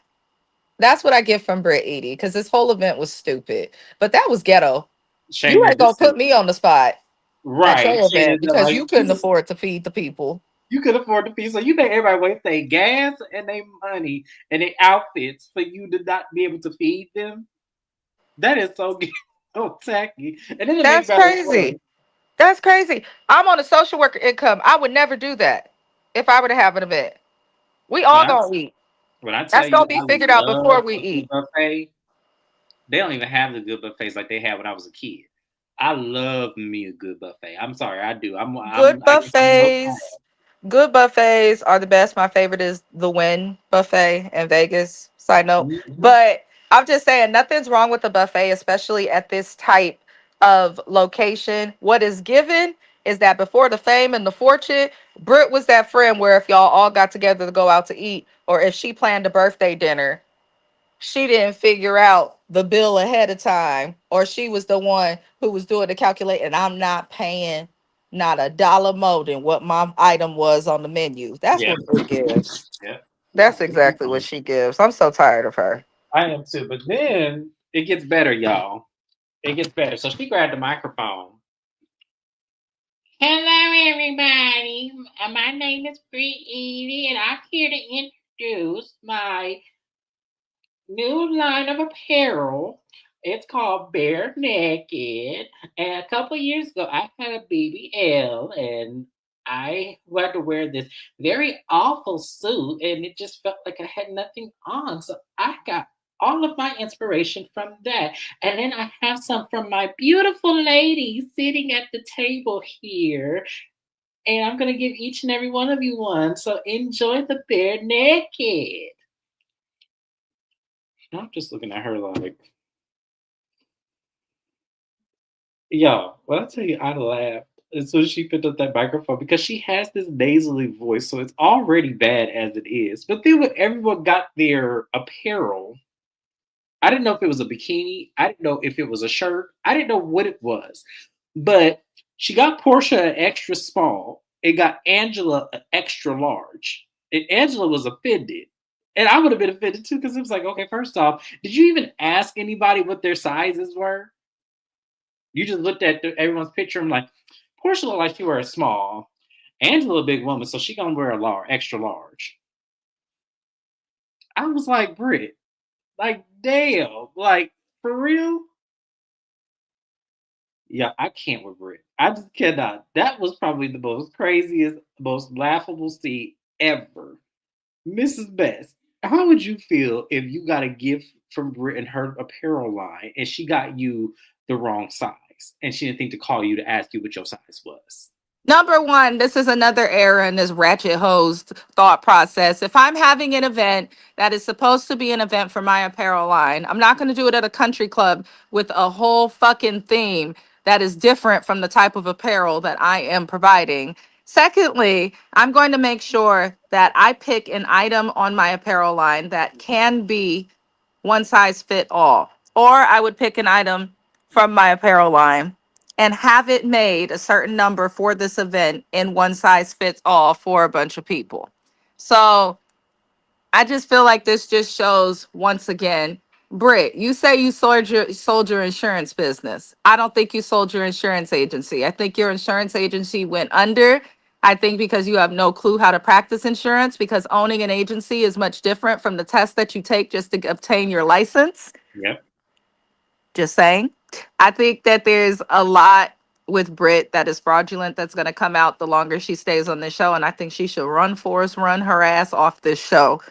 That's what I get from Britt Edie, because this whole event was stupid. But that was ghetto. You Shayna, ain't gonna this put is me on the spot at right. your Shayna, event because like you couldn't afford to feed the people. you could afford the fees, so you make everybody waste their gas and their money and their outfits for you to not be able to feed them. That is so so tacky, and then it make That's matters worse. crazy. That's crazy. I'm on a social worker income. I would never do that if I were to have an event. We When all I gonna eat. when I tell That's you gonna be I figured out before love we a good eat. buffet, they don't even have the good buffets like they had when I was a kid. I love me a good buffet. I'm sorry, I do. Good I guess I'm so buffets. Good buffets are the best. My favorite is the Win buffet in Vegas. Side note. tired. Mhm. But I'm just saying nothing's wrong with the buffet, especially at this type of location. What is given is that before the fame and the fortune, Britt was that friend where if y'all all got together to go out to eat, or if she planned a birthday dinner, she didn't figure out the bill ahead of time, or she was the one who was doing the calculate, and I'm not paying not a dollar more than what my item was on the menu. That's Yeah, what Brie gives. yeah. That's exactly what she gives. I'm so tired of her. I am too. But then it gets better, y'all. It gets better. So she grabbed the microphone. Hello, everybody. My name is Bree Edie, and I'm here to introduce my new line of apparel. It's called Bare Naked. And a couple years ago, I had a BBL, and I had to wear this very awful suit, and it just felt like I had nothing on. So I got all of my inspiration from that. And then I have some from my beautiful lady sitting at the table here. And I'm going to give each and every one of you one. So enjoy the Bare Naked. I'm just looking at her like, yo, when I tell you I laughed as soon as she picked up that microphone because she has this nasally voice, so it's already bad as it is. But then when everyone got their apparel, I didn't know if it was a bikini, I didn't know if it was a shirt, I didn't know what it was. But she got Portia an extra small, it got Angela an extra large. And Angela was offended. And I would have been offended too, because it was like, okay, first off, did you even ask anybody what their sizes were? You just looked at everyone's picture and like, Portia looked like she wear a small. Angela a big woman, so she gonna wear a large, extra large. I was like, Brit, like, damn, like for real? Yeah, I can't with Brit. I just cannot. That was probably the most craziest, most laughable scene ever. Mrs. Best, how would you feel if you got a gift from Brit and her apparel line and she got you the wrong size and she didn't think to call you to ask you what your size was? Number one, this is another error in this ratchet hose thought process. If I'm having an event that is supposed to be an event for my apparel line, I'm not going to do it at a country club with a whole fucking theme that is different from the type of apparel that I am providing. Secondly, I'm going to make sure that I pick an item on my apparel line that can be one size fit all. Or I would pick an item from my apparel line and have it made a certain number for this event in one size fits all for a bunch of people. So I just feel like this just shows once again, Britt, you say you sold your insurance business. I don't think you sold your insurance agency. I think your insurance agency went under. I think because you have no clue how to practice insurance, because owning an agency is much different from the test that you take just to obtain your license. Yep. Just saying. I think that there's a lot with Brit that is fraudulent that's going to come out the longer she stays on this show. And I think she should run her ass off this show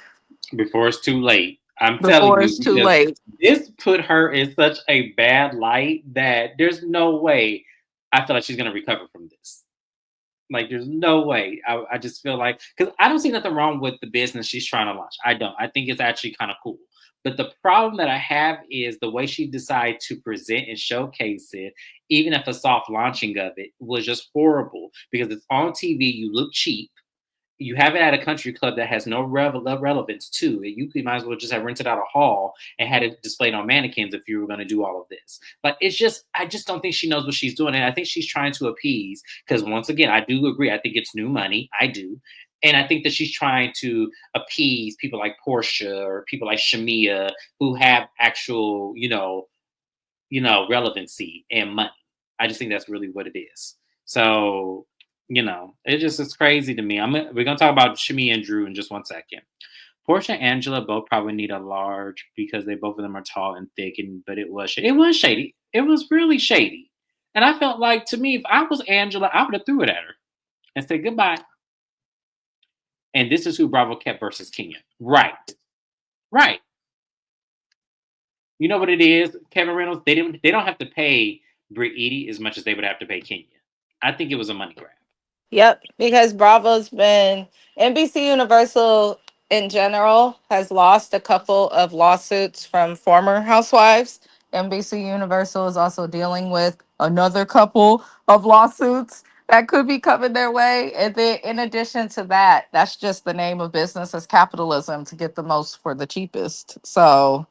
Before it's too late. I'm telling before you, it's too because late. this put her in such a bad light that there's no way I feel like she's gonna recover from this. Like, there's no way. I just feel like because I don't see nothing wrong with the business she's trying to launch. I don't. I think it's actually kind of cool. But the problem that I have is the way she decided to present and showcase it, even if a soft launching of it was just horrible because it's on TV. You look cheap, you have it at a country club that has no relevance to it. You might as well just have rented out a hall and had it displayed on mannequins if you were going to do all of this. But it's just, I just don't think she knows what she's doing. And I think she's trying to appease because, once again, I do agree. I think it's new money. I do. And I think that she's trying to appease people like Portia or people like Shamia who have actual, relevancy and money. I just think that's really what it is. So, it's crazy to me. We're gonna talk about Shimi and Drew in just 1 second. Portia and Angela both probably need a large because they both of them are tall and thick, and but it was shady. It was really shady, and I felt like to me, if I was Angela, I would have threw it at her and said goodbye. And this is who Bravo kept versus Kenya. Right, right. You know what it is, Kevin Reynolds. They don't have to pay Brit Edie as much as they would have to pay Kenya. I think it was a money grab. Yep, because Bravo's been NBC Universal in general has lost a couple of lawsuits from former housewives. NBC Universal is also dealing with another couple of lawsuits that could be coming their way. And then in addition to that, that's just the name of business as capitalism to get the most for the cheapest. So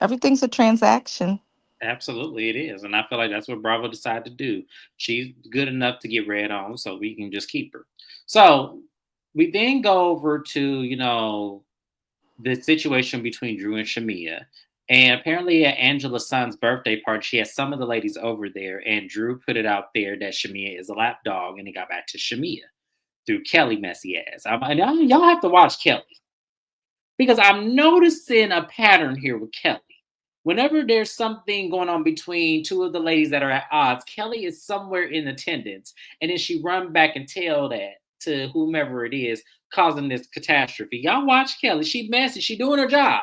Everything's a transaction. Absolutely, it is. And I feel like that's what Bravo decided to do. She's good enough to get read on, so we can just keep her. So we then go over to, the situation between Drew and Shamia. And apparently at Angela's son's birthday party, she has some of the ladies over there, and Drew put it out there that Shamia is a lap dog, and he got back to Shamia through Kelly messy ass. Y'all have to watch Kelly because I'm noticing a pattern here with Kelly. Whenever there's something going on between two of the ladies that are at odds, Kelly is somewhere in attendance, and then she run back and tell that to whomever it is causing this catastrophe. Y'all watch Kelly. She messy. She doing her job.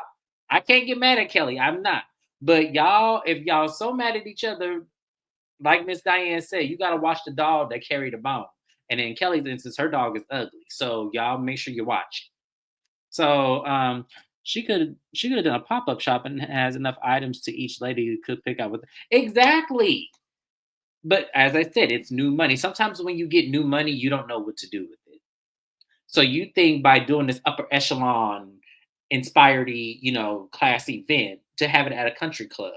I can't get mad at Kelly. I'm not. But y'all, if y'all so mad at each other, like Miss Diane said, you gotta watch the dog that carried the bone. And in Kelly's instance, her dog is ugly. So y'all make sure you watch. So she could have done a pop up shop and has enough items to each lady who could pick out with exactly. But as I said, it's new money. Sometimes when you get new money, you don't know what to do with it. So you think by doing this upper echelon, inspired, class event to have it at a country club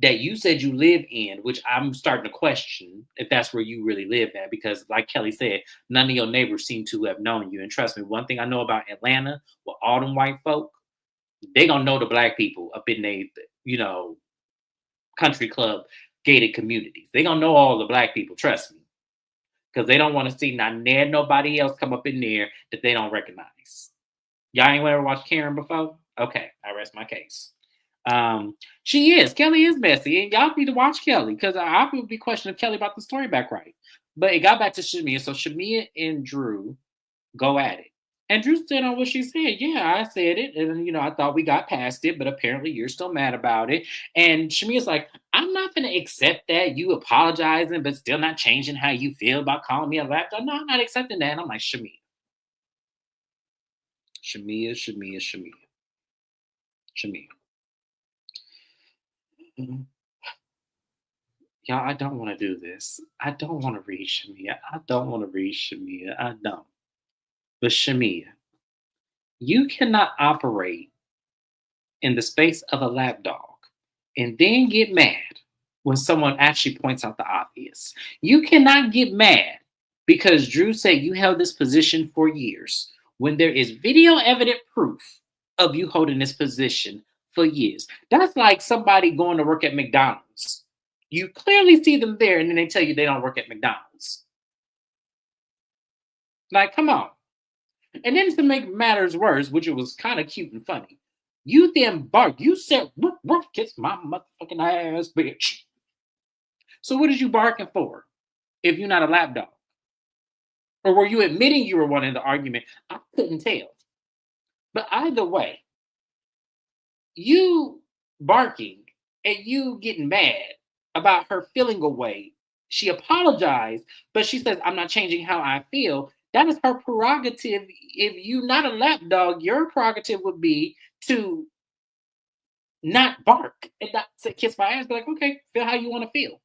that you said you live in, which I'm starting to question if that's where you really live at, because like Kelly said, none of your neighbors seem to have known you. And trust me, one thing I know about Atlanta with all them white folk, they gonna know the black people up in they, you know, country club gated communities. They gonna know all the black people, trust me. Because they don't want to see not near nobody else come up in there that they don't recognize. Y'all ain't ever watched Karen before? Okay, I rest my case. She is. Kelly is messy, and y'all need to watch Kelly because I would be questioning Kelly about the story back right. But it got back to Shamia, so Shamia and Drew go at it. And Drew stood on what she said. Yeah, I said it, and I thought we got past it, but apparently you're still mad about it. And Shamia's like, I'm not gonna accept that you apologizing, but still not changing how you feel about calling me a lapdog. No, I'm not accepting that. And I'm like, Shamia. Mhm. Y'all, I don't want to do this. I don't want to read Shamia. I don't want to read Shamia. I don't. But Shamia, you cannot operate in the space of a lapdog and then get mad when someone actually points out the obvious. You cannot get mad because Drew said you held this position for years when there is video evident proof of you holding this position for years. That's like somebody going to work at McDonald's. You clearly see them there and then they tell you they don't work at McDonald's. Like, come on. And then to make matters worse, which it was kind of cute and funny, you then barked. You said, "Woof, woof, kiss my motherfucking ass, bitch." So what is you barking for if you're not a lapdog? Or were you admitting you were one in the argument? I couldn't tell. But either way, you barking and you getting mad about her feeling away. She apologized, but she says, I'm not changing how I feel. That is her prerogative. If you're not a lapdog, your prerogative would be to not bark and not say, kiss my ass. Be like, okay, feel how you want to feel.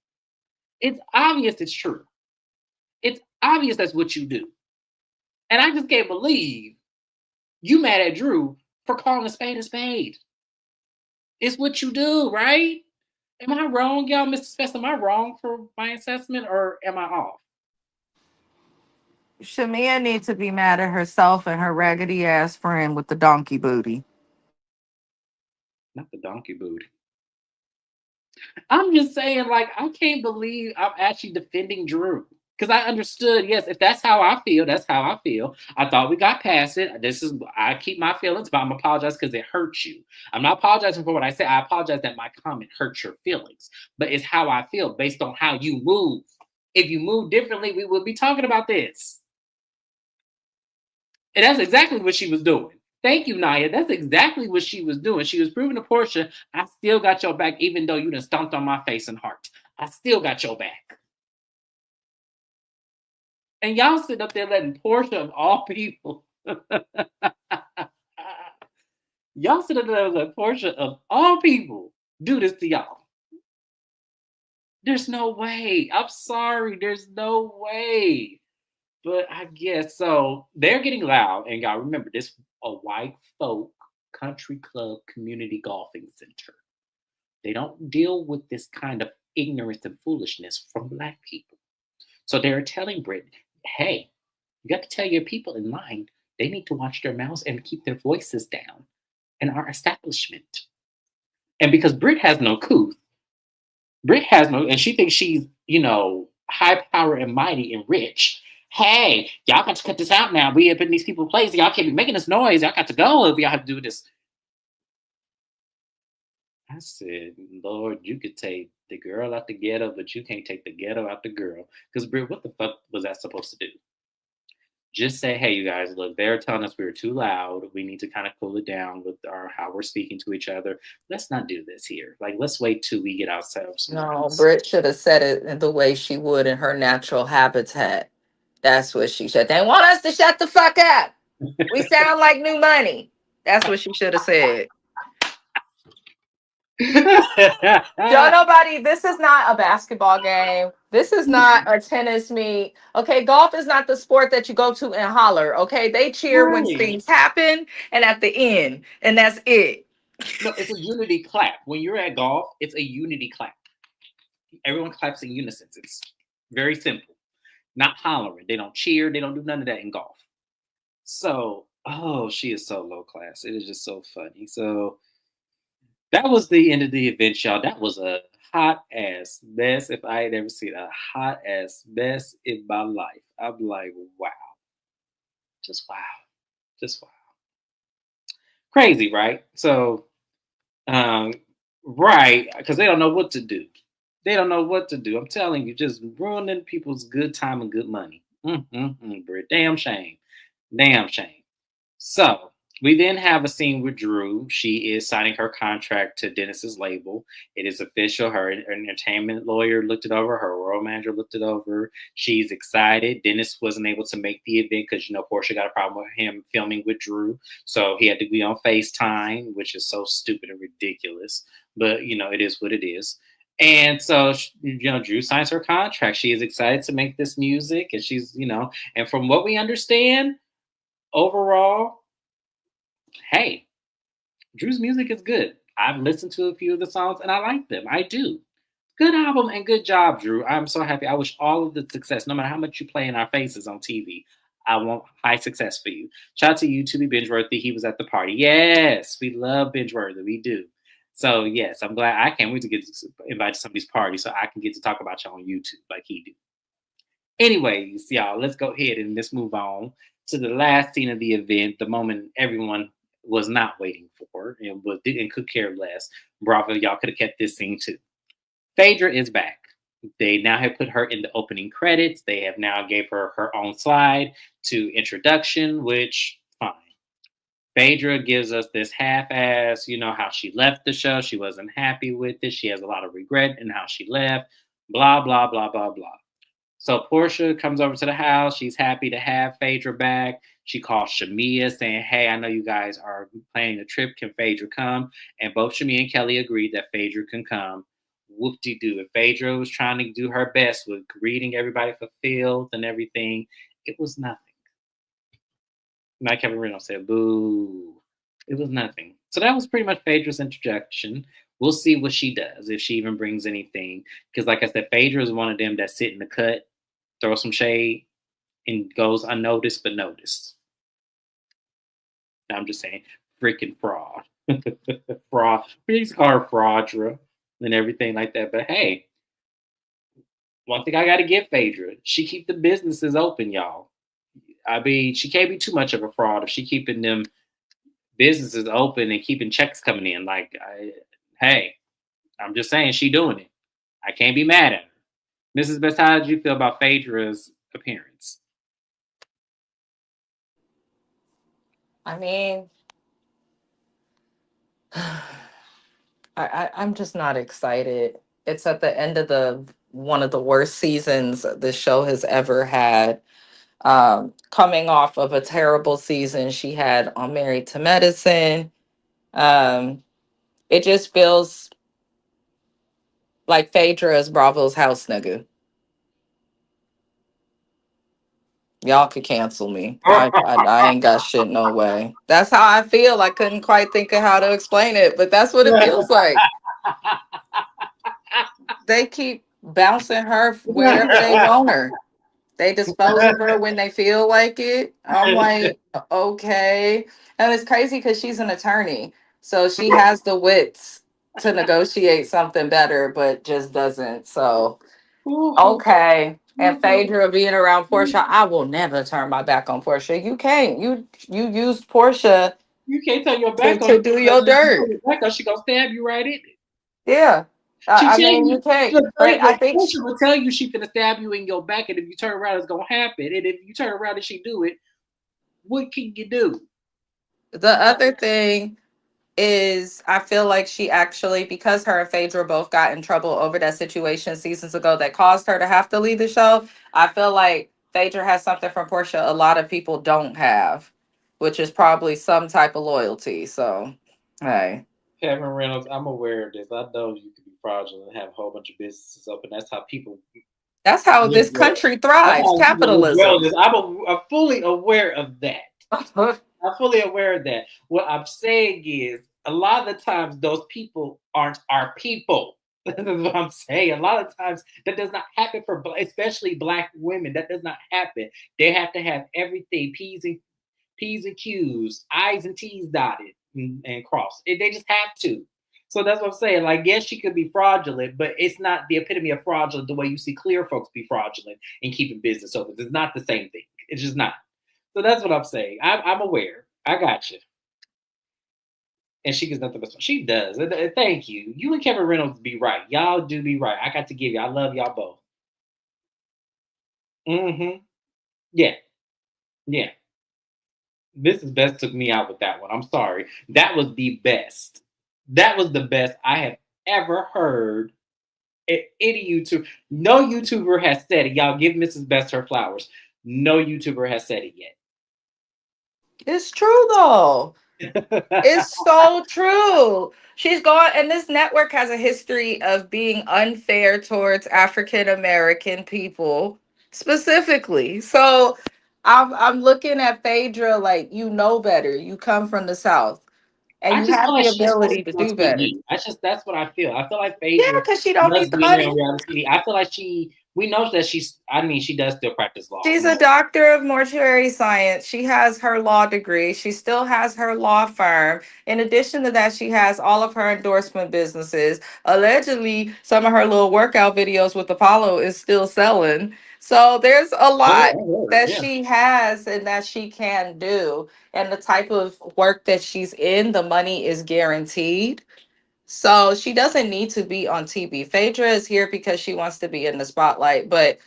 It's obvious it's true. It's obvious that's what you do. And I just can't believe you mad at Drew for calling a spade a spade. It's what you do, right? Am I wrong, y'all, Mr. Spence? Am I wrong for my assessment or am I off? Shamia needs to be mad at herself and her raggedy ass friend with the donkey booty. Not the donkey booty. I'm just saying, like, I can't believe I'm actually defending Drew. Because I understood, yes, if that's how I feel, that's how I feel. I thought we got past it. I keep my feelings, but I'm apologizing because it hurts you. I'm not apologizing for what I said. I apologize that my comment hurts your feelings, but it's how I feel based on how you move. If you move differently, we would be talking about this. And that's exactly what she was doing. Thank you, Naya. That's exactly what she was doing. She was proving to Portia, I still got your back, even though you done stomped on my face and heart. I still got your back. And y'all sit up there letting Portia of all people. Y'all sit up there letting Portia of all people do this to y'all. There's no way. I'm sorry. There's no way. But I guess so. They're getting loud, and y'all remember this: a white folk country club community golfing center. They don't deal with this kind of ignorance and foolishness from Black people. So they're telling Brit, hey, you got to tell your people in line they need to watch their mouths and keep their voices down in our establishment. And because Brit has no couth, Brit has no, and she thinks she's, high power and mighty and rich. Hey, y'all got to cut this out now. We have been in these people's place. Y'all can't be making this noise. Y'all got to go if y'all have to do this. I said, Lord, you could take the girl out the ghetto, but you can't take the ghetto out the girl. Because, Brit, what the fuck was that supposed to do? Just say, hey, you guys, look, they're telling us we were too loud. We need to kind of cool it down with our how we're speaking to each other. Let's not do this here. Like, let's wait till we get ourselves some No, rest. Britt should have said it in the way she would in her natural habitat. That's what she said. They want us to shut the fuck up. We sound like new money. That's what she should have said. Don't nobody, this is not a basketball game. This is not a tennis meet. Okay, golf is not the sport that you go to and holler. Okay, they cheer when Right. things happen and at the end, and that's it. No, it's a unity clap. When you're at golf, it's a unity clap. Everyone claps in unison. It's very simple. Not hollering. They don't cheer. They don't do none of that in golf. So, oh, she is so low class. It is just so funny. So that was the end of the event, y'all. That was a hot ass mess. If I had ever seen a hot ass mess in my life, I'm like, wow, just wow, just wow, crazy, right? So, um, right, because they don't know what to do. They don't know what to do. I'm telling you, just ruining people's good time and good money. Brit. Damn shame. Damn shame. So we then have a scene with Drew. She is signing her contract to Dennis's label. It is official. Her entertainment lawyer looked it over. Her royal manager looked it over. She's excited. Dennis wasn't able to make the event because Portia got a problem with him filming with Drew, so he had to be on FaceTime, which is so stupid and ridiculous. But it is what it is. And so, Drew signs her contract. She is excited to make this music, and and from what we understand, overall, hey, Drew's music is good. I've listened to a few of the songs and I like them. I do. Good album and good job, Drew. I'm so happy. I wish all of the success, no matter how much you play in our faces on TV. I want high success for you. Shout out to you, to be Bingeworthy. He was at the party. Yes, we love Bingeworthy. We do. So yes, I'm glad. I can't wait to get invited to some of these parties so I can get to talk about you on YouTube like he do. Anyways, y'all, let's go ahead and let's move on to the last scene of the event, the moment everyone was not waiting for and could care less. Bravo, y'all could have kept this scene too. Phaedra is back. They now have put her in the opening credits. They have now gave her her own slide to introduction, which fine. Phaedra gives us this half-ass, how she left the show. She wasn't happy with it. She has a lot of regret in how she left. Blah blah blah blah blah. So Portia comes over to the house. She's happy to have Phaedra back. She calls Shamia saying, hey, I know you guys are planning a trip. Can Phaedra come? And both Shamia and Kelly agreed that Phaedra can come. Whoop-de-doo. If Phaedra was trying to do her best with greeting everybody for filth and everything, it was nothing. Like Kevin Reno said, boo. It was nothing. So that was pretty much Phaedra's introduction. We'll see what she does, if she even brings anything. Because like I said, Phaedra is one of them that sit in the cut, throw some shade, and goes unnoticed but noticed. I'm just saying, freaking fraud. Fraud. We used to call her Fraudra and everything like that. But hey, one thing I got to give Phaedra, she keep the businesses open, y'all. I mean, she can't be too much of a fraud if she keeping them businesses open and keeping checks coming in. Hey, I'm just saying she doing it. I can't be mad at her. Mrs. Best, how did you feel about Phaedra's appearance? I mean, I'm just not excited. It's at the end of the one of the worst seasons the show has ever had. Coming off of a terrible season she had on Married to Medicine. Um, it just feels like Phaedra is Bravo's house nigga. Y'all could cancel me. I ain't got shit no way. That's how I feel. I couldn't quite think of how to explain it, but that's what it feels like. They keep bouncing her wherever they want her. They dispose of her when they feel like it. I'm like, okay. And it's crazy because she's an attorney. So she has the wits to negotiate something better, but just doesn't. So, okay. And Phaedra being around Portia, I will never turn my back on Portia. You can't. You used Portia You can't turn your back on her to do because your if you turn dirt. your back on her, she gonna stab you right in it. Yeah. She I tell mean, you, you can't. look, But I think Portia will tell you she finna stab you in your back, and if you turn around, it's gonna happen. And if you turn around and she do it, what can you do? the other thing is I feel like she actually, because her and Phaedra both got in trouble over that situation seasons ago that caused her to have to leave the show, I feel like Phaedra has something from Portia a lot of people don't have, which is probably some type of loyalty. So, hey, Kevin Reynolds, I'm aware of this. I know you can be fraudulent and have a whole bunch of businesses open. That's how people that's how live this well. country That's thrives, how people live well. capitalism. I'm fully aware of that. I'm fully aware of that. What I'm saying is, a lot of the times, those people aren't our people. That's what I'm saying. A lot of times, that does not happen for, especially Black women. That does not happen. They have to have everything P's and Q's, I's and T's dotted and crossed. They just have to. So that's what I'm saying. Like, yes, she could be fraudulent, but it's not the epitome of fraudulent the way you see clear folks be fraudulent and keeping business open. It's not the same thing. It's just not. So that's what I'm saying. I'm aware. I got you. And she gets nothing but she does. Thank you. You and Kevin Reynolds be right. Y'all do be right. I got to give you. I love y'all both. Mm-hmm. Yeah. Yeah. Mrs. Best took me out with that one. I'm sorry. That was the best. That was the best I have ever heard. Any YouTuber, no YouTuber has said it. Y'all give Mrs. Best her flowers. No YouTuber has said it It's true though. yet. It's so true. She's gone, and this network has a history of being unfair towards African American people specifically. So I'm looking at Phaedra like you know better. You come from the South, and I you just feel have like the she's ability to focused on do better. TV. That's what I feel. I feel like Yeah, Phaedra because she don't loves need the being money. on reality TV. I feel like we know that she does still practice law. She's a doctor of mortuary science. She has her law degree. She still has her law firm. In addition to that, she has all of her endorsement businesses. Allegedly, some of her little workout videos with Apollo is still selling. So there's a Yeah, lot I heard. that Yeah. she has and that she can do. And the type of work that she's in, the money is guaranteed. So she doesn't need to be on TV. Phaedra is here because she wants to be in the spotlight, but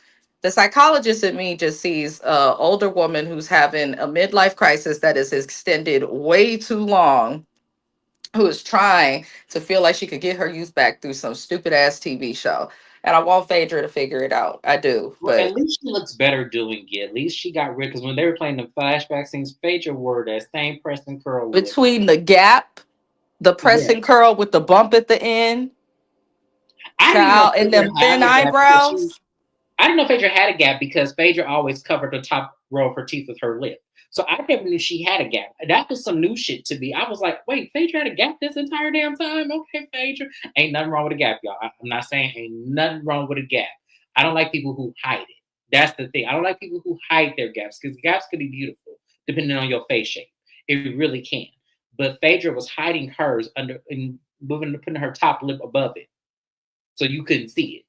the psychologist in me just sees a older woman who's having a midlife crisis that is extended way too long, who is trying to feel like she could get her youth back through some stupid ass TV show. And I want Phaedra to figure it out. I do, Well, but at least she looks better doing it. At least she got rid because when they were playing the flashback scenes, Phaedra wore that same Preston curl look. between the gap, the press Yeah. and curl with the bump at the end, I didn't even know child, and Phaedra them had thin a gap because she eyebrows. I didn't know Phaedra had a gap because Phaedra always covered the top row of her teeth with her lip. So I never knew she had a gap. That was some new shit to me. I was like, wait, Phaedra had a gap this entire damn time? Okay, Phaedra. Ain't nothing wrong with a gap, y'all. I'm not saying ain't nothing wrong with a gap. I don't like people who hide it. That's the thing. I don't like people who hide their gaps because gaps could be beautiful depending on your face shape. It really can. But Phaedra was hiding hers under and putting her top lip above it. So you couldn't see it.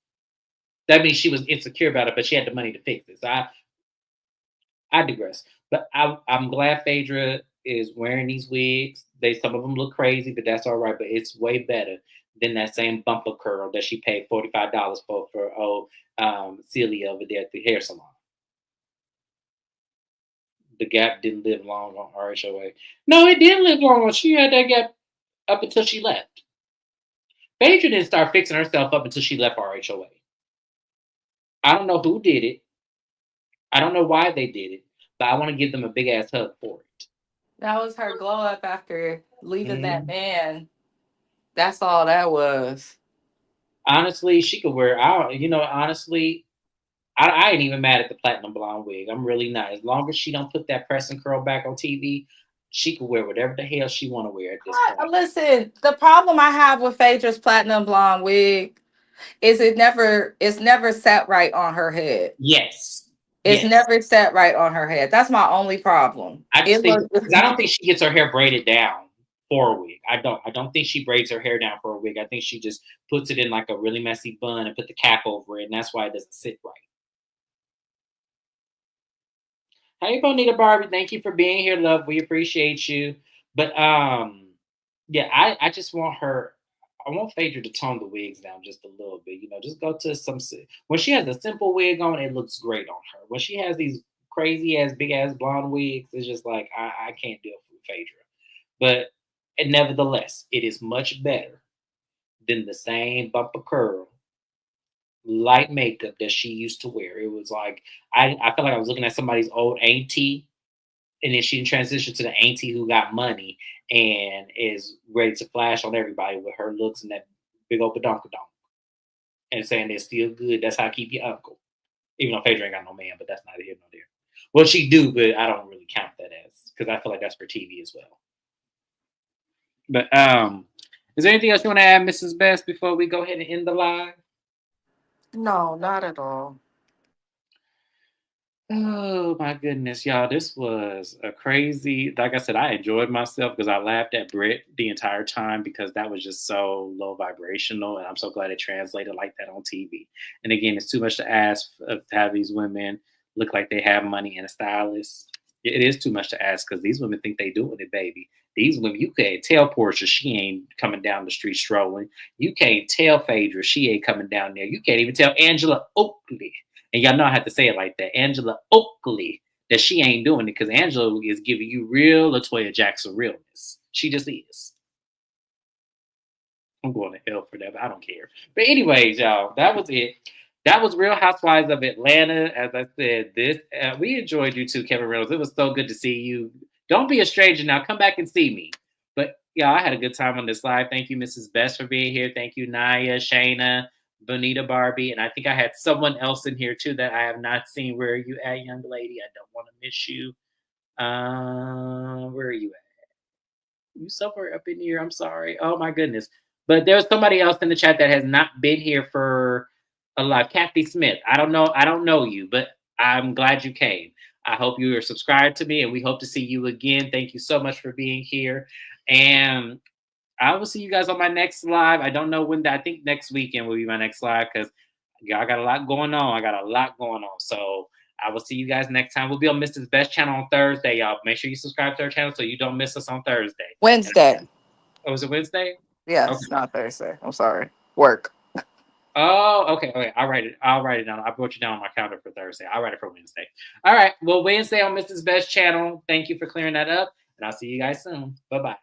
That means she was insecure about it, but she had the money to fix it. So I digress. But I'm glad Phaedra is wearing these wigs. Some of them look crazy, but that's all right. But it's way better than that same bumper curl that she paid $45 for old Celia over there at the hair salon. The gap didn't live long on RHOA. No, it didn't live long on. She had that gap up until she left. Phaedra didn't start fixing herself up until she left RHOA. I don't know who did it. I don't know why they did it, but I want to give them a big ass hug for it. That was her glow up after leaving that Mhm. man. That's all that was. Honestly, she could wear. Honestly, I ain't even mad at the platinum blonde wig. I'm really not. As long as she don't put that press and curl back on TV, She could wear whatever the hell she want to wear at this point. Listen, the problem I have with Phaedra's platinum blonde wig is it's never set right on her head. Yes, It's yes. never set right on her head. That's my only problem. I just It think looks because I don't think she gets her hair braided down for a wig. I don't. I don't think she braids her hair down for a wig. I think she just puts it in like a really messy bun and put the cap over it, and that's why it doesn't sit right. Hey, Bonita Barbie, thank you for being here, love. We appreciate you. But yeah, I just want her. I want Phaedra to tone the wigs down just a little bit. You know, just go to some. When she has a simple wig on, it looks great on her. When she has these crazy ass, big ass blonde wigs, it's just like I can't deal with Phaedra. But and nevertheless, it is much better than the same bumper curl light makeup that she used to wear. It was like I felt like I was looking at somebody's old auntie, and then she transitioned to the auntie who got money and is ready to flash on everybody with her looks and that big old badonkadonk and saying they're still good. That's how I keep your uncle. Even though Phaedra ain't got no man, but that's neither here nor there. Well, she do, but I don't really count that as because I feel like that's for TV as well. But is there anything else you want to add, Mrs. Best, before we go ahead and end the live? no, not at all. Oh my goodness, y'all. This was a crazy, like I said, I enjoyed myself because I laughed at Brit the entire time because that was just so low vibrational. And I'm so glad it translated like that on TV. And again, it's too much to ask to have these women look like they have money and a stylist. It is too much to ask because these women think they doing it, baby. These women, you can't tell Portia she ain't coming down the street strolling. You can't tell Phaedra she ain't coming down there. You can't even tell Angela Oakley, and y'all know I have to say it like that, Angela Oakley, that she ain't doing it because Angela is giving you real Latoya Jackson realness. She just is. I'm going to hell for that, but I don't care. But anyways, y'all, that was it. That was Real Housewives of Atlanta. As I said, this we enjoyed you too, Kevin Reynolds. It was so good to see you. Don't be a stranger now. Come back and see me. But yeah, I had a good time on this live. Thank you, Mrs. Best, for being here. Thank you, Naya, Shana, Bonita Barbie, and I think I had someone else in here too that I have not seen. Where are you at, young lady? I don't want to miss you. Where are you at? You somewhere up in here. I'm sorry. Oh my goodness. But there's somebody else in the chat that has not been here for a live. Kathy Smith. I don't know. I don't know you, but I'm glad you came. I hope you are subscribed to me, and we hope to see you again. Thank you so much for being here. And I will see you guys on my next live. I don't know when that. I think next weekend will be my next live because I got a lot going on. I got a lot going on. So I will see you guys next time. We'll be on Mrs. Best channel on Thursday, y'all. Make sure you subscribe to our channel so you don't miss us on Thursday. Wednesday. Oh, was it Wednesday? Okay. Yes, not Thursday. I'm sorry. Work. Oh, okay, okay. I'll write it. I'll write it down. I wrote you down on my calendar for Thursday. I'll write it for Wednesday. All right. Well, Wednesday on Mrs. Best channel. Thank you for clearing that up, and I'll see you guys soon. Bye bye.